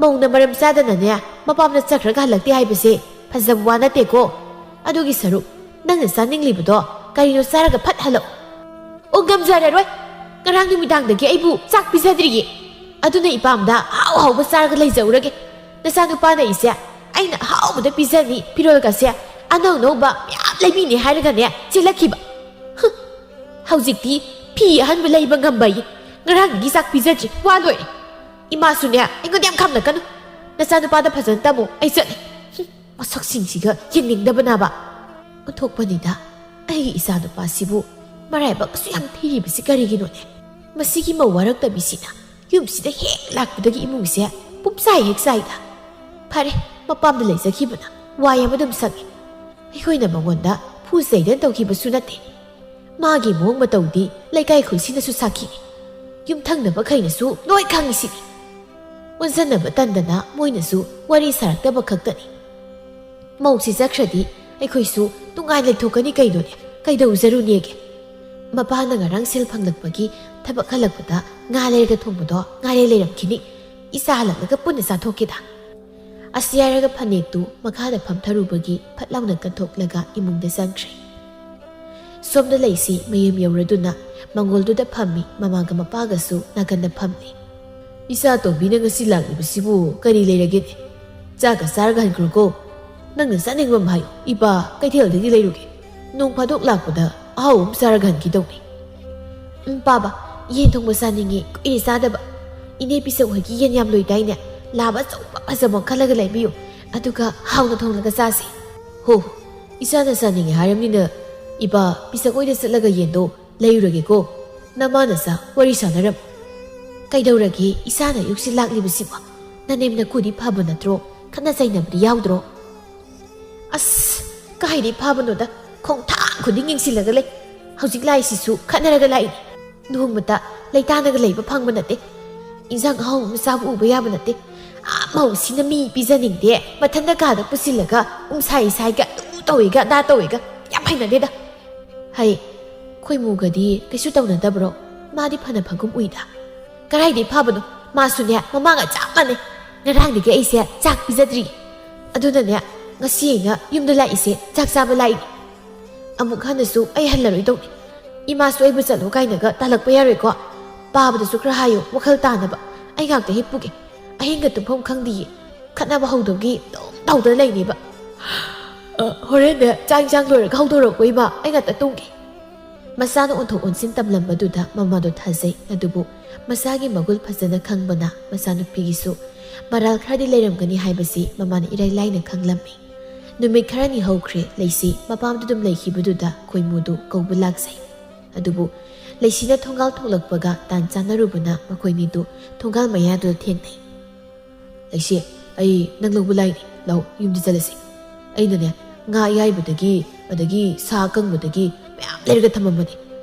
A: ꯃꯧꯅ ꯃꯔꯝ ꯆꯥꯗꯅꯅꯦ ꯃꯄꯥꯝꯅ ꯆꯠꯈ꯭ꯔꯒ ꯍꯜꯂꯛꯇꯦ ꯍꯥꯏꯕꯁꯦ ꯐꯖꯕ ꯋꯥ ꯅꯠꯇꯦꯀꯣ ꯑꯗꯨꯒꯤ ꯁꯔꯨꯛ ꯅꯪꯅ ꯆꯥꯅꯤꯡꯂꯤꯕꯗꯣ ꯀꯔꯤꯅꯣ ꯆꯥꯔꯒ ꯐꯠ ꯍꯜꯂꯛꯑꯣ ꯑꯣ ꯉꯝꯖꯔꯔꯣꯏ ꯉꯔꯥꯡ ꯅꯨꯃꯤꯗꯥꯡꯗꯒꯤ ꯑꯩꯕꯨ ꯆꯥꯛ ꯄꯤꯖꯗ꯭ꯔꯤꯌꯦ ꯑꯗꯨꯅ ꯏꯄꯥꯝꯗ ꯑꯍꯥꯎꯕ ꯆꯥꯔꯒ ꯂꯩꯖꯧꯔꯒꯦ ꯅꯆꯥꯅꯨꯄꯥꯅ ꯑꯩꯁꯦ ꯑꯩꯅ ꯑꯍꯥꯎꯕꯗ ꯄꯤꯖꯅꯤ ꯐꯤꯔꯣꯜꯒꯁꯦ ꯑꯅꯧ ꯑꯅꯧꯕ ꯃꯌꯥꯝ ꯂꯩꯕꯤꯅꯦ ꯍꯥꯏꯔꯒꯅꯦ ꯆꯦꯜꯂꯛꯈꯤꯕ ꯍꯧꯖꯤꯛꯇꯤ ꯐꯤ ꯑꯍꯟꯕ ꯂꯩꯕ ꯉꯝꯕꯌꯦ ꯉꯔꯥꯡꯗꯒꯤ ꯆꯥꯛ ꯄꯤꯖꯗ꯭ꯔꯤ ꯋꯥ ꯂꯣꯏꯔꯦ ꯏꯃꯥꯁꯨꯅꯦ ꯑꯩꯉꯣꯟꯗ ꯌꯥꯝ ꯈꯝꯅꯀꯅꯨ ꯅꯆꯥꯅꯨꯄꯥꯗ ꯐꯖꯅ ꯇꯝꯃꯨ ꯑꯩ ꯆꯠꯂꯦ ꯃꯁꯛꯁꯤꯡꯁꯤꯒ ꯌꯦꯡꯅꯤꯡꯗꯕꯅꯕ ꯑꯣꯟꯊꯣꯛꯄꯅꯤꯗ ꯑꯩꯒꯤ ꯏꯆꯥꯅꯨꯄꯥꯁꯤꯕꯨ ꯃꯔꯥꯏꯕꯛꯁꯨ ꯌꯥꯝ ꯊꯤꯔꯤꯕꯁꯤ ꯀꯔꯤꯒꯤꯅꯣꯅꯦ ꯃꯁꯤꯒꯤ ꯃꯧ ꯋꯥꯔꯛꯇꯕꯤꯁꯤꯅ ꯌꯨꯝꯁꯤꯗ ꯍꯦꯛ ꯂꯥꯛꯄꯗꯒꯤ ꯏꯃꯨꯡꯁꯦ ꯄꯨꯝꯆꯥꯏ ꯍꯦꯛ ꯆꯥꯏꯗ ꯐꯔꯦ ꯃꯄꯥꯝꯗ ꯂꯩꯖꯈꯤꯕꯅ ꯋꯥꯏ ꯑꯃꯗꯨꯝ ꯁꯪꯉꯦ ꯑꯩꯈꯣꯏꯅ ꯃꯉꯣꯟꯗ ꯐꯨ ꯆꯩꯗꯅ ꯇꯧꯈꯤꯕꯁꯨ ꯅꯠꯇꯦ ꯃꯥꯒꯤ ꯃꯑꯣꯡ ꯃꯇꯧꯗꯤ ꯂꯩꯀꯥꯏ ꯈꯨꯜꯁꯤꯅꯁꯨ ꯁꯥꯈꯤꯅꯤ ꯌꯨꯝꯊꯪꯅꯕꯈꯩꯅꯁꯨ ꯂꯣꯏ ꯈꯪꯉꯤꯁꯤꯅꯤ ꯑꯣꯟꯖꯟꯅꯕ ꯇꯟꯗꯅ ꯃꯣꯏꯅꯁꯨ ꯋꯥꯔꯤ ꯁꯥꯔꯛꯇꯕ ꯈꯛꯇꯅꯤ ꯃꯧꯁꯤ ꯆꯠꯈ꯭ꯔꯗꯤ ꯑꯩꯈꯣꯏꯁꯨ ꯅꯨꯡꯉꯥꯏ ꯂꯩꯊꯣꯛꯀꯅꯤ ꯀꯩꯅꯣꯅꯦ ꯀꯩꯗꯧꯖꯔꯨꯅꯦꯒꯦ ꯃꯄꯥꯅ ꯉꯔꯥꯡ ꯁꯦꯜ ꯐꯪꯂꯛꯄꯒꯤ ꯊꯕꯛ ꯍꯜꯂꯛꯄꯗ ꯉꯥ ꯂꯩꯔꯒ ꯊꯣꯡꯕꯗꯣ ꯉꯥꯔꯦ ꯂꯩꯔꯝꯈꯤꯅꯤ ꯏꯆꯥ ꯍꯜꯂꯛꯂꯒ ꯄꯨꯟꯅ ꯆꯥꯊꯣꯛꯀꯦꯗ ꯑꯁ ꯌꯥꯏꯔꯒ ꯐꯅꯦꯛꯇꯨ ꯃꯈꯥꯗ ꯐꯝꯊꯔꯨꯕꯒꯤ ꯐꯠ ꯂꯥꯎꯅ ꯀꯟꯊꯣꯛꯂꯒ ꯏꯃꯨꯡꯗ ꯆꯪꯈ꯭ꯔꯦ ꯁꯣꯝꯗ ꯂꯩꯁꯤ ꯃꯌꯨꯝ ꯌꯧꯔꯗꯨꯅ ꯃꯪꯒꯣꯜꯗꯨꯗ ꯐꯝꯃꯤ ꯃꯃꯥꯒ ꯃꯄꯥꯒꯁꯨ ꯅꯥꯀꯟꯗ ꯐꯝꯂꯤ ꯏꯆꯥ ꯇꯣꯝꯕꯤꯅ ꯉꯁꯤ ꯂꯥꯛꯂꯤꯕꯁꯤꯕꯨ ꯀꯔꯤ ꯂꯩꯔꯒꯦꯅꯦ ꯆꯥꯛꯀ ꯆꯥꯔꯒ ꯍꯟꯈ꯭ꯔꯣꯀꯣ ꯅꯪꯅ ꯆꯥꯅꯤꯡꯕ ꯑꯃ ꯍꯥꯏꯌꯨ ꯏꯄꯥ ꯀꯩꯊꯦꯜꯗꯒꯤ ꯂꯩꯔꯨꯒꯦ ꯅꯣꯡ ꯐꯥꯗꯣꯛ ꯂꯥꯛꯄꯗ ꯑꯍꯥꯎꯕ ꯑꯃ ꯆꯥꯔꯒ ꯍꯟꯈꯤꯗꯧꯅꯤ ꯄꯥꯕ ꯌꯦꯟ ꯊꯣꯡꯕ ꯆꯥꯅꯤꯡꯉꯤ ꯀꯨꯏꯔꯦ ꯆꯥꯗꯕ ꯏꯅꯦ ꯄꯤꯁꯛ ꯍꯣꯏꯒꯤ ꯌꯦꯟ ꯌꯥꯝ ꯂꯣꯏꯗꯥꯏꯅꯦ ꯂꯥꯕ ꯑꯆꯧꯕ ꯐꯖꯕ ꯈꯜꯂꯒ ꯂꯩꯕꯤꯌꯨ ꯑꯗꯨꯒ ꯍꯥꯎꯅ ꯊꯣꯡꯂꯒ ꯆꯥꯁꯤ ꯍꯣ ꯏꯆꯥꯅ ꯆꯥꯅꯤꯡꯉꯦ ꯍꯥꯏꯔꯕꯅꯤꯅ ꯏꯄꯥ ꯄꯤꯁꯛ ꯍꯣꯏꯗ ꯆꯠꯂꯒ ꯌꯦꯟꯗꯣ ꯂꯩꯔꯨꯔꯒꯦꯀꯣ ꯅꯃꯥꯅꯆꯥ ꯋꯥꯔꯤ ꯁꯥꯟꯅꯔꯝ ꯀꯩꯗꯧꯔꯒꯦ ꯏꯆꯥꯅ ꯑꯌꯨꯛꯁꯤ ꯂꯥꯛꯂꯤꯕꯁꯤꯕꯣ ꯅꯅꯦꯝ ꯅꯀꯨꯗꯤ ꯐꯕ ꯅꯠꯇ꯭ꯔꯣ ꯈꯠꯅ ꯆꯩꯅꯕꯗꯤ ꯌꯥꯎꯗ꯭ꯔꯣ ꯑꯁ ꯀꯥꯏꯗꯩ ꯐꯕꯅꯣꯗ ꯈꯣꯡꯊꯥꯡ ꯈꯨꯗꯤꯡ ꯌꯦꯡꯁꯤꯜꯂꯒ ꯂꯩ ꯍꯧꯖꯤꯛ ꯂꯥꯛꯏꯁꯤꯁꯨ ꯈꯠꯅꯔꯒ ꯂꯥꯛꯏꯅꯤ ꯅꯣꯡꯃꯇ ꯂꯩꯇꯥꯅꯒ ꯂꯩꯕ ꯐꯪꯕ ꯅꯠꯇꯦ ꯏꯟꯖꯥꯡ ꯑꯍꯥꯎꯕ ꯑꯃ ꯆꯥꯕ ꯎꯕ ꯌꯥꯕ ꯅꯠꯇꯦ ꯃꯧꯁꯤꯅ ꯃꯤ ꯄꯤꯖꯅꯤꯡꯗꯦ ꯃꯊꯟꯗ ꯀꯥꯗ ꯄꯨꯁꯤꯜꯂꯒ ꯎꯝꯁꯥꯏ ꯁꯥꯏꯒ ꯑꯗꯨ ꯇꯧꯏꯒ ꯑꯗꯥ ꯇꯧꯏꯒ ꯌꯥꯝ ꯍꯩꯅꯗꯦꯗ ꯍꯩ ꯈꯣꯏꯃꯨꯒꯗꯤ ꯀꯩꯁꯨ ꯇꯧꯅꯗꯕ꯭ꯔꯣ ꯃꯥꯗꯤ ꯐꯅ ꯐꯒꯨꯝ ꯎꯏꯗ ꯀꯔꯥꯏꯗꯩ ꯐꯕꯅꯣ ꯃꯥꯁꯨꯅꯦ ꯃꯃꯥꯒ ꯆꯞ ꯃꯥꯟꯅꯩ ꯉꯔꯥꯡꯗꯒꯤ ꯑꯩꯁꯦ ꯆꯥꯛ ꯄꯤꯖꯗ꯭ꯔꯤ ꯑꯗꯨꯅꯅꯦ ꯉꯁꯤ ꯑꯩꯅ ꯌꯨꯝꯗ ꯂꯥꯛꯏꯁꯦ ꯆꯥꯛ ꯆꯥꯕ ꯂꯥꯛꯏꯅꯤ ꯑꯃꯨꯛ ꯍꯟꯅꯁꯨ ꯑꯩ ꯍꯜꯂꯔꯣꯏꯗꯧꯅꯤ ꯏꯃꯥꯁꯨ ꯑꯩꯕꯨ ꯆꯠꯂꯣ ꯀꯥꯏꯅꯒ ꯇꯥꯜꯂꯛꯄ ꯌꯥꯔꯣꯏꯀꯣ ꯄꯥꯕꯗꯁꯨ ꯈꯔ ꯍꯥꯏꯌꯨ ꯋꯥꯈꯜ ꯇꯥꯅꯕ ꯑꯩ ꯉꯥꯛꯇ ꯍꯤꯞꯄꯨꯒꯦ ꯑꯍꯤꯡꯒ ꯇꯨꯝꯐꯝ ꯈꯪꯗꯤꯌꯦ ꯈꯠꯅꯕ ꯍꯧꯗꯕꯒꯤ ꯑꯗꯨꯝ ꯇꯧꯗꯅ ꯂꯩꯅꯦꯕ ꯍꯣꯔꯦꯟꯗ ꯆꯥꯛ ꯏꯟꯁꯥꯡ ꯂꯣꯏꯔꯒ ꯍꯧꯗꯣꯔꯛꯄ ꯏꯃꯥ ꯑꯩ ꯉꯥꯛꯇ ꯇꯨꯝꯒꯦ ꯃꯆꯥꯅ ꯑꯣꯟꯊꯣꯛ ꯑꯣꯟꯁꯤꯟ ꯇꯝꯂꯝꯕꯗꯨꯗ ꯃꯃꯥꯗꯣ ꯊꯥꯖꯩ ꯑꯗꯨꯕꯨ ꯃꯆꯥꯒꯤ ꯃꯒꯨꯜ ꯐꯖꯅ ꯈꯪꯕꯅ ꯃꯆꯥꯅꯨꯄꯤꯒꯤꯁꯨ ꯃꯔꯥꯜ ꯈꯔꯗꯤ ꯂꯩꯔꯝꯒꯅꯤ ꯍꯥꯏꯕꯁꯤ ꯃꯃꯥꯅ ꯏꯔꯥꯏ ꯂꯥꯏꯅ ꯈꯪꯂꯝꯃꯤ ꯅꯨꯃꯤꯠ ꯈꯔꯅꯤ ꯍꯧꯈ꯭ꯔꯦ ꯂꯩꯁꯤ ꯃꯄꯥꯝꯗ ꯑꯗꯨꯝ ꯂꯩꯈꯤꯕꯗꯨꯗ ꯈꯣꯏꯃꯨꯗꯨ ꯀꯧꯕ ꯂꯥꯛꯆꯩ ꯑꯗꯨꯕꯨ ꯂꯩꯁꯤꯅ ꯊꯣꯡꯒꯥꯜ ꯊꯣꯛꯂꯛꯄꯒ ꯇꯥꯟ ꯆꯥꯟꯅꯔꯨꯕꯅ ꯃꯈꯣꯏꯅꯤꯗꯨ ꯊꯣꯡꯒꯥꯜ ꯃꯌꯥꯗꯨꯗ ꯊꯦꯡꯅꯩ ꯂꯩꯁꯤ ꯑꯩ ꯅꯪ ꯂꯧꯕ ꯂꯥꯛꯏꯅꯤ ꯂꯥꯎ ꯌꯨꯝꯗ ꯆꯠꯂꯁꯤ ꯑꯩꯅꯅꯦ ꯉꯥ ꯑꯌꯥꯏꯕꯗꯒꯤ ꯑꯗꯒꯤ ꯁꯥ ꯑꯀꯪꯕꯗꯒꯤ ꯃꯌꯥꯝ ꯂꯩꯔꯒ ꯊꯝꯃꯝꯕꯅꯤ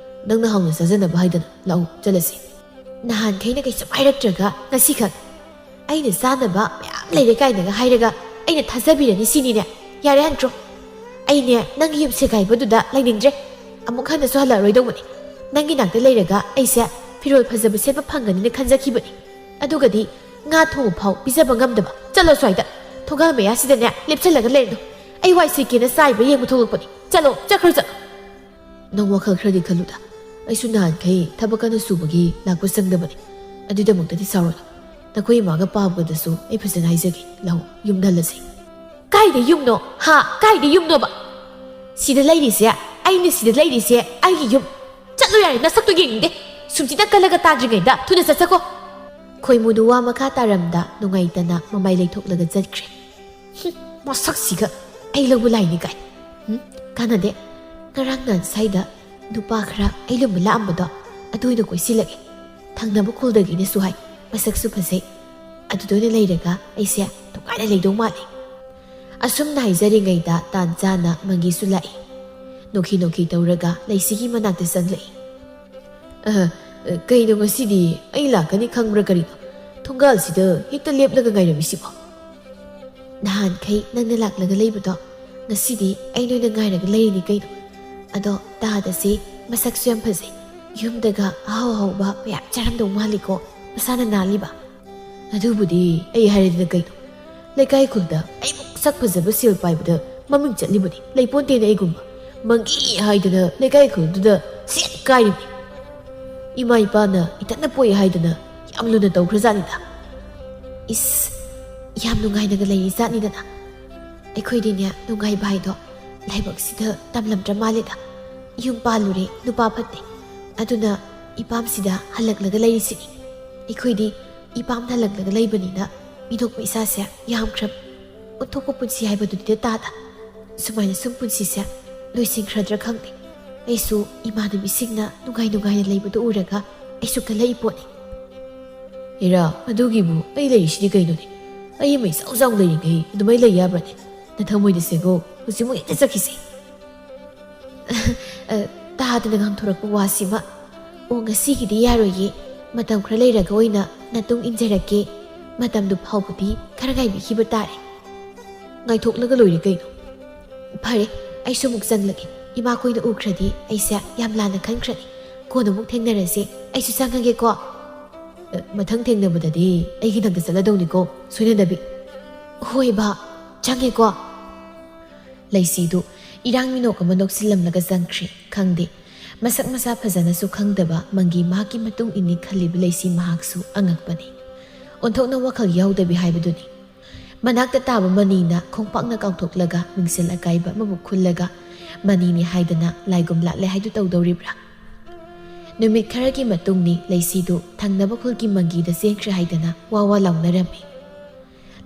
A: ꯅꯪꯅ ꯍꯥꯎꯅ ꯆꯥꯖꯅꯕ ꯍꯥꯏꯗꯅ ꯂꯥꯛꯎ ꯆꯠꯂꯁꯤ ꯅꯍꯥꯟꯈꯩꯅ ꯀꯩꯁꯨ ꯍꯥꯏꯔꯛꯇ꯭ꯔꯒ ꯉꯁꯤꯈꯛ ꯑꯩꯅ ꯆꯥꯅꯕ ꯃꯌꯥꯝ ꯂꯩꯔꯦ ꯀꯥꯏꯅꯒ ꯍꯥꯏꯔꯒ ꯑꯩꯅ ꯊꯥꯖꯕꯤꯔꯅꯤ ꯁꯤꯅꯤꯅꯦ ꯌꯥꯔꯦ ꯍꯟꯇ꯭ꯔꯣ ꯑꯩꯅꯦ ꯅꯪꯒꯤ ꯌꯨꯝ ꯁꯦꯒꯥꯏꯕꯗꯨꯗ ꯂꯩꯅꯤꯡꯗ꯭ꯔꯦ ꯑꯃꯨꯛ ꯍꯟꯅꯁꯨ ꯍꯜꯂꯛꯑꯔꯣꯏꯗꯧꯕꯅꯤ ꯅꯪꯒꯤ ꯅꯥꯛꯇ ꯂꯩꯔꯒ ꯑꯩꯁꯦ ꯐꯤꯔꯣꯜ ꯐꯖꯕ ꯁꯦꯠꯄ ꯐꯪꯒꯅꯤꯅ ꯈꯟꯖꯈꯤꯕꯅꯤ ꯑꯗꯨꯒꯗꯤ ꯉꯥ ꯊꯣꯡꯕ ꯐꯥꯎ ꯄꯤꯖꯕ ꯉꯝꯗꯕ ꯆꯠꯂꯣ ꯁ꯭ꯋꯥꯏꯗ ꯊꯣꯡꯒꯥꯜ ꯃꯌꯥꯁꯤꯗꯅꯦ ꯂꯦꯞꯁꯜꯂꯒ ꯂꯩꯔꯅꯨ ꯑꯩ ꯋꯥꯏ ꯁꯤꯠꯀꯦꯅ ꯆꯥꯏꯕ ꯌꯦꯡꯕ ꯊꯣꯛꯂꯛꯄꯅꯤ ꯆꯠꯂꯣ ꯆꯠꯈ꯭ꯔꯣ ꯆꯠꯂꯣ ꯅꯪ ꯋꯥꯈꯜ ꯈꯔꯗꯤ ꯈꯜꯂꯨꯗ ꯑꯩꯁꯨ ꯅꯍꯥꯟꯈꯩ ꯊꯕꯛ ꯀꯟꯅ ꯁꯨꯕꯒꯤ ꯂꯥꯛꯄ ꯆꯪꯗꯕꯅꯤ ꯑꯗꯨꯒꯤꯗꯃꯛꯇꯗꯤ ꯁꯥꯎꯔꯣꯏ ꯅꯈꯣꯏ ꯏꯃꯥꯒ ꯄꯥꯕꯗꯁꯨ ꯑꯩ ꯐꯖꯅ ꯍꯥꯏꯖꯒꯦ ꯂꯥꯛꯎ ꯌꯨꯝꯗ ꯍꯜꯂꯁꯤ ꯀꯥꯏꯗ ꯌꯨꯝꯅꯣ ꯍꯥ ꯀꯥꯏꯗ ꯌꯨꯝꯅꯣꯕ ꯁꯤꯗ ꯂꯩꯔꯤꯁꯦ ꯑꯩꯅ ꯁꯤꯗ ꯂꯩꯔꯤꯁꯦ ꯑꯩꯒꯤ ꯌꯨꯝ ꯆꯠꯂꯣ ꯌꯥꯔꯦ ꯅꯁꯛꯇꯣ ꯌꯦꯡꯅꯤꯡꯗꯦ ꯁꯨꯝꯁꯤꯗ ꯀꯜꯂꯒ ꯇꯥꯗ꯭ꯔꯤꯉꯩꯗ ꯊꯨꯅ ꯆꯠꯁꯀꯣ ꯈꯣꯏꯃꯨꯗꯨ ꯋꯥ ꯃꯈꯥ ꯇꯥꯔꯝꯗ ꯅꯨꯡꯉꯥꯏꯇꯅ ꯃꯃꯥꯏ ꯂꯩꯊꯣꯛꯂꯒ ꯆꯠꯈ꯭ꯔꯦ ꯃꯁꯛꯁꯤꯒ ꯑꯩ ꯂꯧꯕ ꯂꯥꯛꯏꯅꯤ ꯀꯥꯏ ꯀꯥꯟꯅꯗꯦ ꯉꯔꯥꯡ ꯅꯍꯥꯟ ꯁ꯭ꯋꯥꯏꯗ ꯅꯨꯄꯥ ꯈꯔ ꯑꯩ ꯂꯨꯝꯕ ꯂꯥꯛꯑꯝꯕꯗꯣ ꯑꯗꯨ ꯑꯣꯏꯅ ꯀꯣꯏꯁꯤꯜꯂꯒꯦ ꯊꯪꯅꯕ ꯈꯨꯜꯗꯒꯤꯅꯁꯨ ꯍꯥꯏ ꯃꯁꯛꯁꯨ ꯐꯖꯩ ꯑꯗꯨꯗ ꯑꯣꯏꯅ ꯂꯩꯔꯒ ꯑꯩꯁꯦ ꯅꯨꯡꯉꯥꯏꯅ ꯂꯩꯗꯧ ꯃꯥꯜꯂꯤ ꯑꯁꯨꯝꯅ ꯍꯥꯏꯖꯔꯤꯉꯩꯗ ꯇꯥꯟ ꯆꯥꯅ ꯃꯪꯒꯤꯁꯨ ꯂꯥꯛꯏ ꯅꯣꯛꯈꯤ ꯅꯣꯛꯈꯤ ꯇꯧꯔꯒ ꯂꯩꯁꯤꯒꯤ ꯃꯅꯥꯛꯇ ꯆꯪꯂꯛꯏ ꯀꯩꯅꯣ ꯉꯁꯤꯗꯤ ꯑꯩ ꯂꯥꯛꯀꯅꯤ ꯈꯪꯕ꯭ꯔꯥ ꯀꯔꯤꯅꯣ ꯊꯣꯡꯒꯥꯜꯁꯤꯗ ꯍꯦꯛꯇ ꯂꯦꯞꯂꯒ ꯉꯥꯏꯔꯝꯃꯤꯁꯤꯕꯣ ꯅꯍꯥꯟꯈꯩ ꯅꯪꯅ ꯂꯥꯛꯂꯒ ꯂꯩꯕꯗꯣ ꯉꯁꯤꯗꯤ ꯑꯩ ꯅꯣꯏꯅ ꯉꯥꯏꯔꯒ ꯂꯩꯔꯤꯅꯤ ꯀꯩꯅꯣ ꯑꯗꯣ ꯇꯥꯗꯁꯤ ꯃꯁꯛꯁꯨ ꯌꯥꯝ ꯐꯖꯩ ꯌꯨꯝꯗꯒ ꯑꯍꯥꯎ ꯑꯍꯥꯎꯕ ꯃꯌꯥꯝ ꯆꯥꯔꯝꯗꯧ ꯃꯥꯜꯂꯤꯀꯣ ꯃꯁꯥꯅ ꯅꯥꯜꯂꯤꯕ ꯑꯗꯨꯕꯨꯗꯤ ꯑꯩ ꯍꯥꯏꯔꯗꯅ ꯀꯩꯅꯣ ꯂꯩꯀꯥꯏ ꯈꯨꯜꯗ ꯑꯩꯃꯨꯛ ꯁꯛ ꯐꯖꯕ ꯁꯦꯜ ꯄꯥꯏꯕꯗ ꯃꯃꯤꯡ ꯆꯠꯂꯤꯕꯅꯤ ꯂꯩꯄꯣꯟꯇꯦꯅ ꯑꯩꯒꯨꯝꯕ ꯃꯪꯒꯤ ꯍꯥꯏꯗꯅ ꯂꯩꯀꯥꯏ ꯈꯨꯜꯗꯨꯗ ꯁꯦꯠ ꯀꯥꯏꯔꯤꯕꯅꯤ ꯏꯃꯥ ꯏꯄꯥꯅ ꯏꯊꯟꯅ ꯄꯣꯛꯏ ꯍꯥꯏꯗꯅ ꯌꯥꯝ ꯂꯨꯅ ꯇꯧꯈ꯭ꯔꯖꯥꯠꯅꯤꯗ ꯏꯁ ꯌꯥꯝ ꯅꯨꯡꯉꯥꯏꯅꯒ ꯂꯩꯔꯤ ꯖꯥꯠꯅꯤꯗꯅ ꯑꯩꯈꯣꯏꯗꯤꯅꯦ ꯅꯨꯡꯉꯥꯏꯕ ꯍꯥꯏꯗꯣ ꯂꯥꯏꯕꯛꯁꯤꯗ ꯇꯝꯂꯝꯗ꯭ꯔ ꯃꯥꯜꯂꯦꯗ ꯌꯨꯝ ꯄꯥꯜꯂꯨꯔꯦ ꯅꯨꯄꯥ ꯐꯠꯇꯦ ꯑꯗꯨꯅ ꯏꯄꯥꯝꯁꯤꯗ ꯍꯜꯂꯛꯂꯒ ꯂꯩꯔꯤꯁꯤꯅꯤ ꯑꯩꯈꯣꯏꯗꯤ ꯏꯄꯥꯝꯗ ꯍꯜꯂꯛꯂꯒ ꯂꯩꯕꯅꯤꯅ ꯃꯤꯅꯣꯛꯄ ꯏꯁꯥꯁꯦ ꯌꯥꯝꯈ꯭ꯔꯕ ꯑꯣꯟꯊꯣꯛꯄ ꯄꯨꯟꯁꯤ ꯍꯥꯏꯕꯗꯨꯗꯤ ꯇꯥꯗ ꯁꯨꯃꯥꯏꯅ ꯁꯨꯝ ꯄꯨꯟꯁꯤꯁꯦ ꯂꯣꯏꯁꯤꯟꯈ꯭ꯔꯗ꯭ꯔꯥ ꯈꯪꯗꯦ ꯑꯩꯁꯨ ꯏꯃꯥꯟꯅꯕꯤꯁꯤꯡꯅ ꯅꯨꯡꯉꯥꯏꯅ ꯂꯩꯕꯗꯨ ꯎꯔꯒ ꯑꯩꯁꯨ ꯀꯜꯂꯛꯏ ꯄꯣꯠꯅꯤ ꯏꯔꯥ ꯑꯗꯨꯒꯤꯕꯨ ꯑꯩ ꯂꯩꯔꯤꯁꯤꯗꯤ ꯀꯩꯅꯣꯅꯦ ꯑꯩ ꯑꯃ ꯏꯆꯥꯎ ꯆꯥꯎ ꯂꯩꯔꯤꯉꯩ ꯑꯗꯨꯃꯥꯏꯅ ꯂꯩ ꯌꯥꯕ꯭ꯔꯅꯦ ꯅꯊꯃꯣꯏꯗ ꯁꯦꯒꯣ ꯍꯧꯖꯤꯛꯃꯛ ꯍꯦꯛꯇ ꯆꯠꯈꯤꯁꯦ ꯇꯥꯗꯅ ꯉꯥꯡꯊꯣꯔꯛꯄ ꯋꯥꯁꯤꯃ ꯑꯣ ꯉꯁꯤꯒꯤꯗꯤ ꯌꯥꯔꯣꯏꯌꯦ ꯃꯇꯝ ꯈꯔ ꯂꯩꯔꯒ ꯑꯣꯏꯅ ꯅꯇꯨꯡ ꯏꯟꯖꯔꯛꯀꯦ ꯃꯇꯝꯗꯨ ꯐꯥꯎꯕꯗꯤ ꯈꯔ ꯉꯥꯏꯕꯤꯈꯤꯕ ꯇꯥꯔꯦ ꯉꯥꯏꯊꯣꯛꯂꯒ ꯂꯣꯏꯔꯦ ꯀꯩꯅꯣ ꯐꯔꯦ ꯑꯩꯁꯨ ꯑꯃꯨꯛ ꯆꯪꯂꯒꯦ ꯏꯃꯥꯈꯣꯏꯅ ꯎꯈ꯭ꯔꯗꯤ ꯑꯩꯁꯦ ꯌꯥꯝ ꯂꯥꯟꯅ ꯈꯟꯈ꯭ꯔꯅꯤ ꯀꯣꯟꯅ ꯑꯃꯨꯛ ꯊꯦꯡꯅꯔꯁꯦ ꯑꯩꯁꯨ ꯆꯪꯉꯒꯦꯀꯣ ꯃꯊꯪ ꯊꯦꯡꯅꯕꯗꯗꯤ ꯑꯩꯒꯤ ꯅꯪꯗ ꯆꯠꯂꯗꯧꯅꯤꯀꯣ ꯁꯣꯏꯅꯗꯕꯤ ꯍꯣꯏ ꯕꯥ ꯆꯪꯉꯦꯀꯣ ꯂꯩꯁꯤꯗꯨ ꯏꯔꯥꯡ ꯃꯤꯅꯣꯛ ꯑꯃ ꯅꯣꯛꯁꯤꯜꯂꯝꯂꯒ ꯆꯪꯈ꯭ꯔꯤ ꯈꯪꯗꯦ ꯃꯁꯛ ꯃꯁꯥ ꯐꯖꯅꯁꯨ ꯈꯪꯗꯕ ꯃꯪꯒꯤ ꯃꯍꯥꯛꯀꯤ ꯃꯇꯨꯡ ꯏꯟꯅꯤ ꯈꯜꯂꯤꯕ ꯂꯩꯁꯤ ꯃꯍꯥꯛꯁꯨ ꯑꯉꯛꯄꯅꯤ ꯑꯣꯟꯊꯣꯛꯅ ꯋꯥꯈꯜ ꯌꯥꯎꯗꯕꯤ ꯍꯥꯏꯕꯗꯨꯅꯤ ꯃꯅꯥꯛꯇ ꯇꯥꯕ ꯃꯅꯤꯅ ꯈꯣꯡꯄꯥꯛꯅ ꯀꯥꯎꯊꯣꯛꯂꯒ ꯃꯤꯡꯁꯦꯜ ꯑꯀꯥꯏꯕ ꯑꯃꯕꯨ ꯈꯨꯜꯂꯒ ꯃꯅꯤꯅꯤ ꯍꯥꯏꯗꯅ ꯂꯥꯏꯒꯨꯝ ꯂꯥꯠꯂꯦ ꯍꯥꯏꯗꯨ ꯇꯧꯗꯧꯔꯤꯕ꯭ꯔꯥ ꯅꯨꯃꯤꯠ ꯈꯔꯒꯤ ꯃꯇꯨꯡꯅꯤ ꯂꯩꯁꯤꯗꯨ ꯊꯪꯅꯕ ꯈꯨꯜꯒꯤ ꯃꯪꯒꯤꯗ ꯆꯦꯟꯈ꯭ꯔꯦ ꯍꯥꯏꯗꯅ ꯋꯥ ꯂꯥꯎꯅꯔꯝꯃꯤ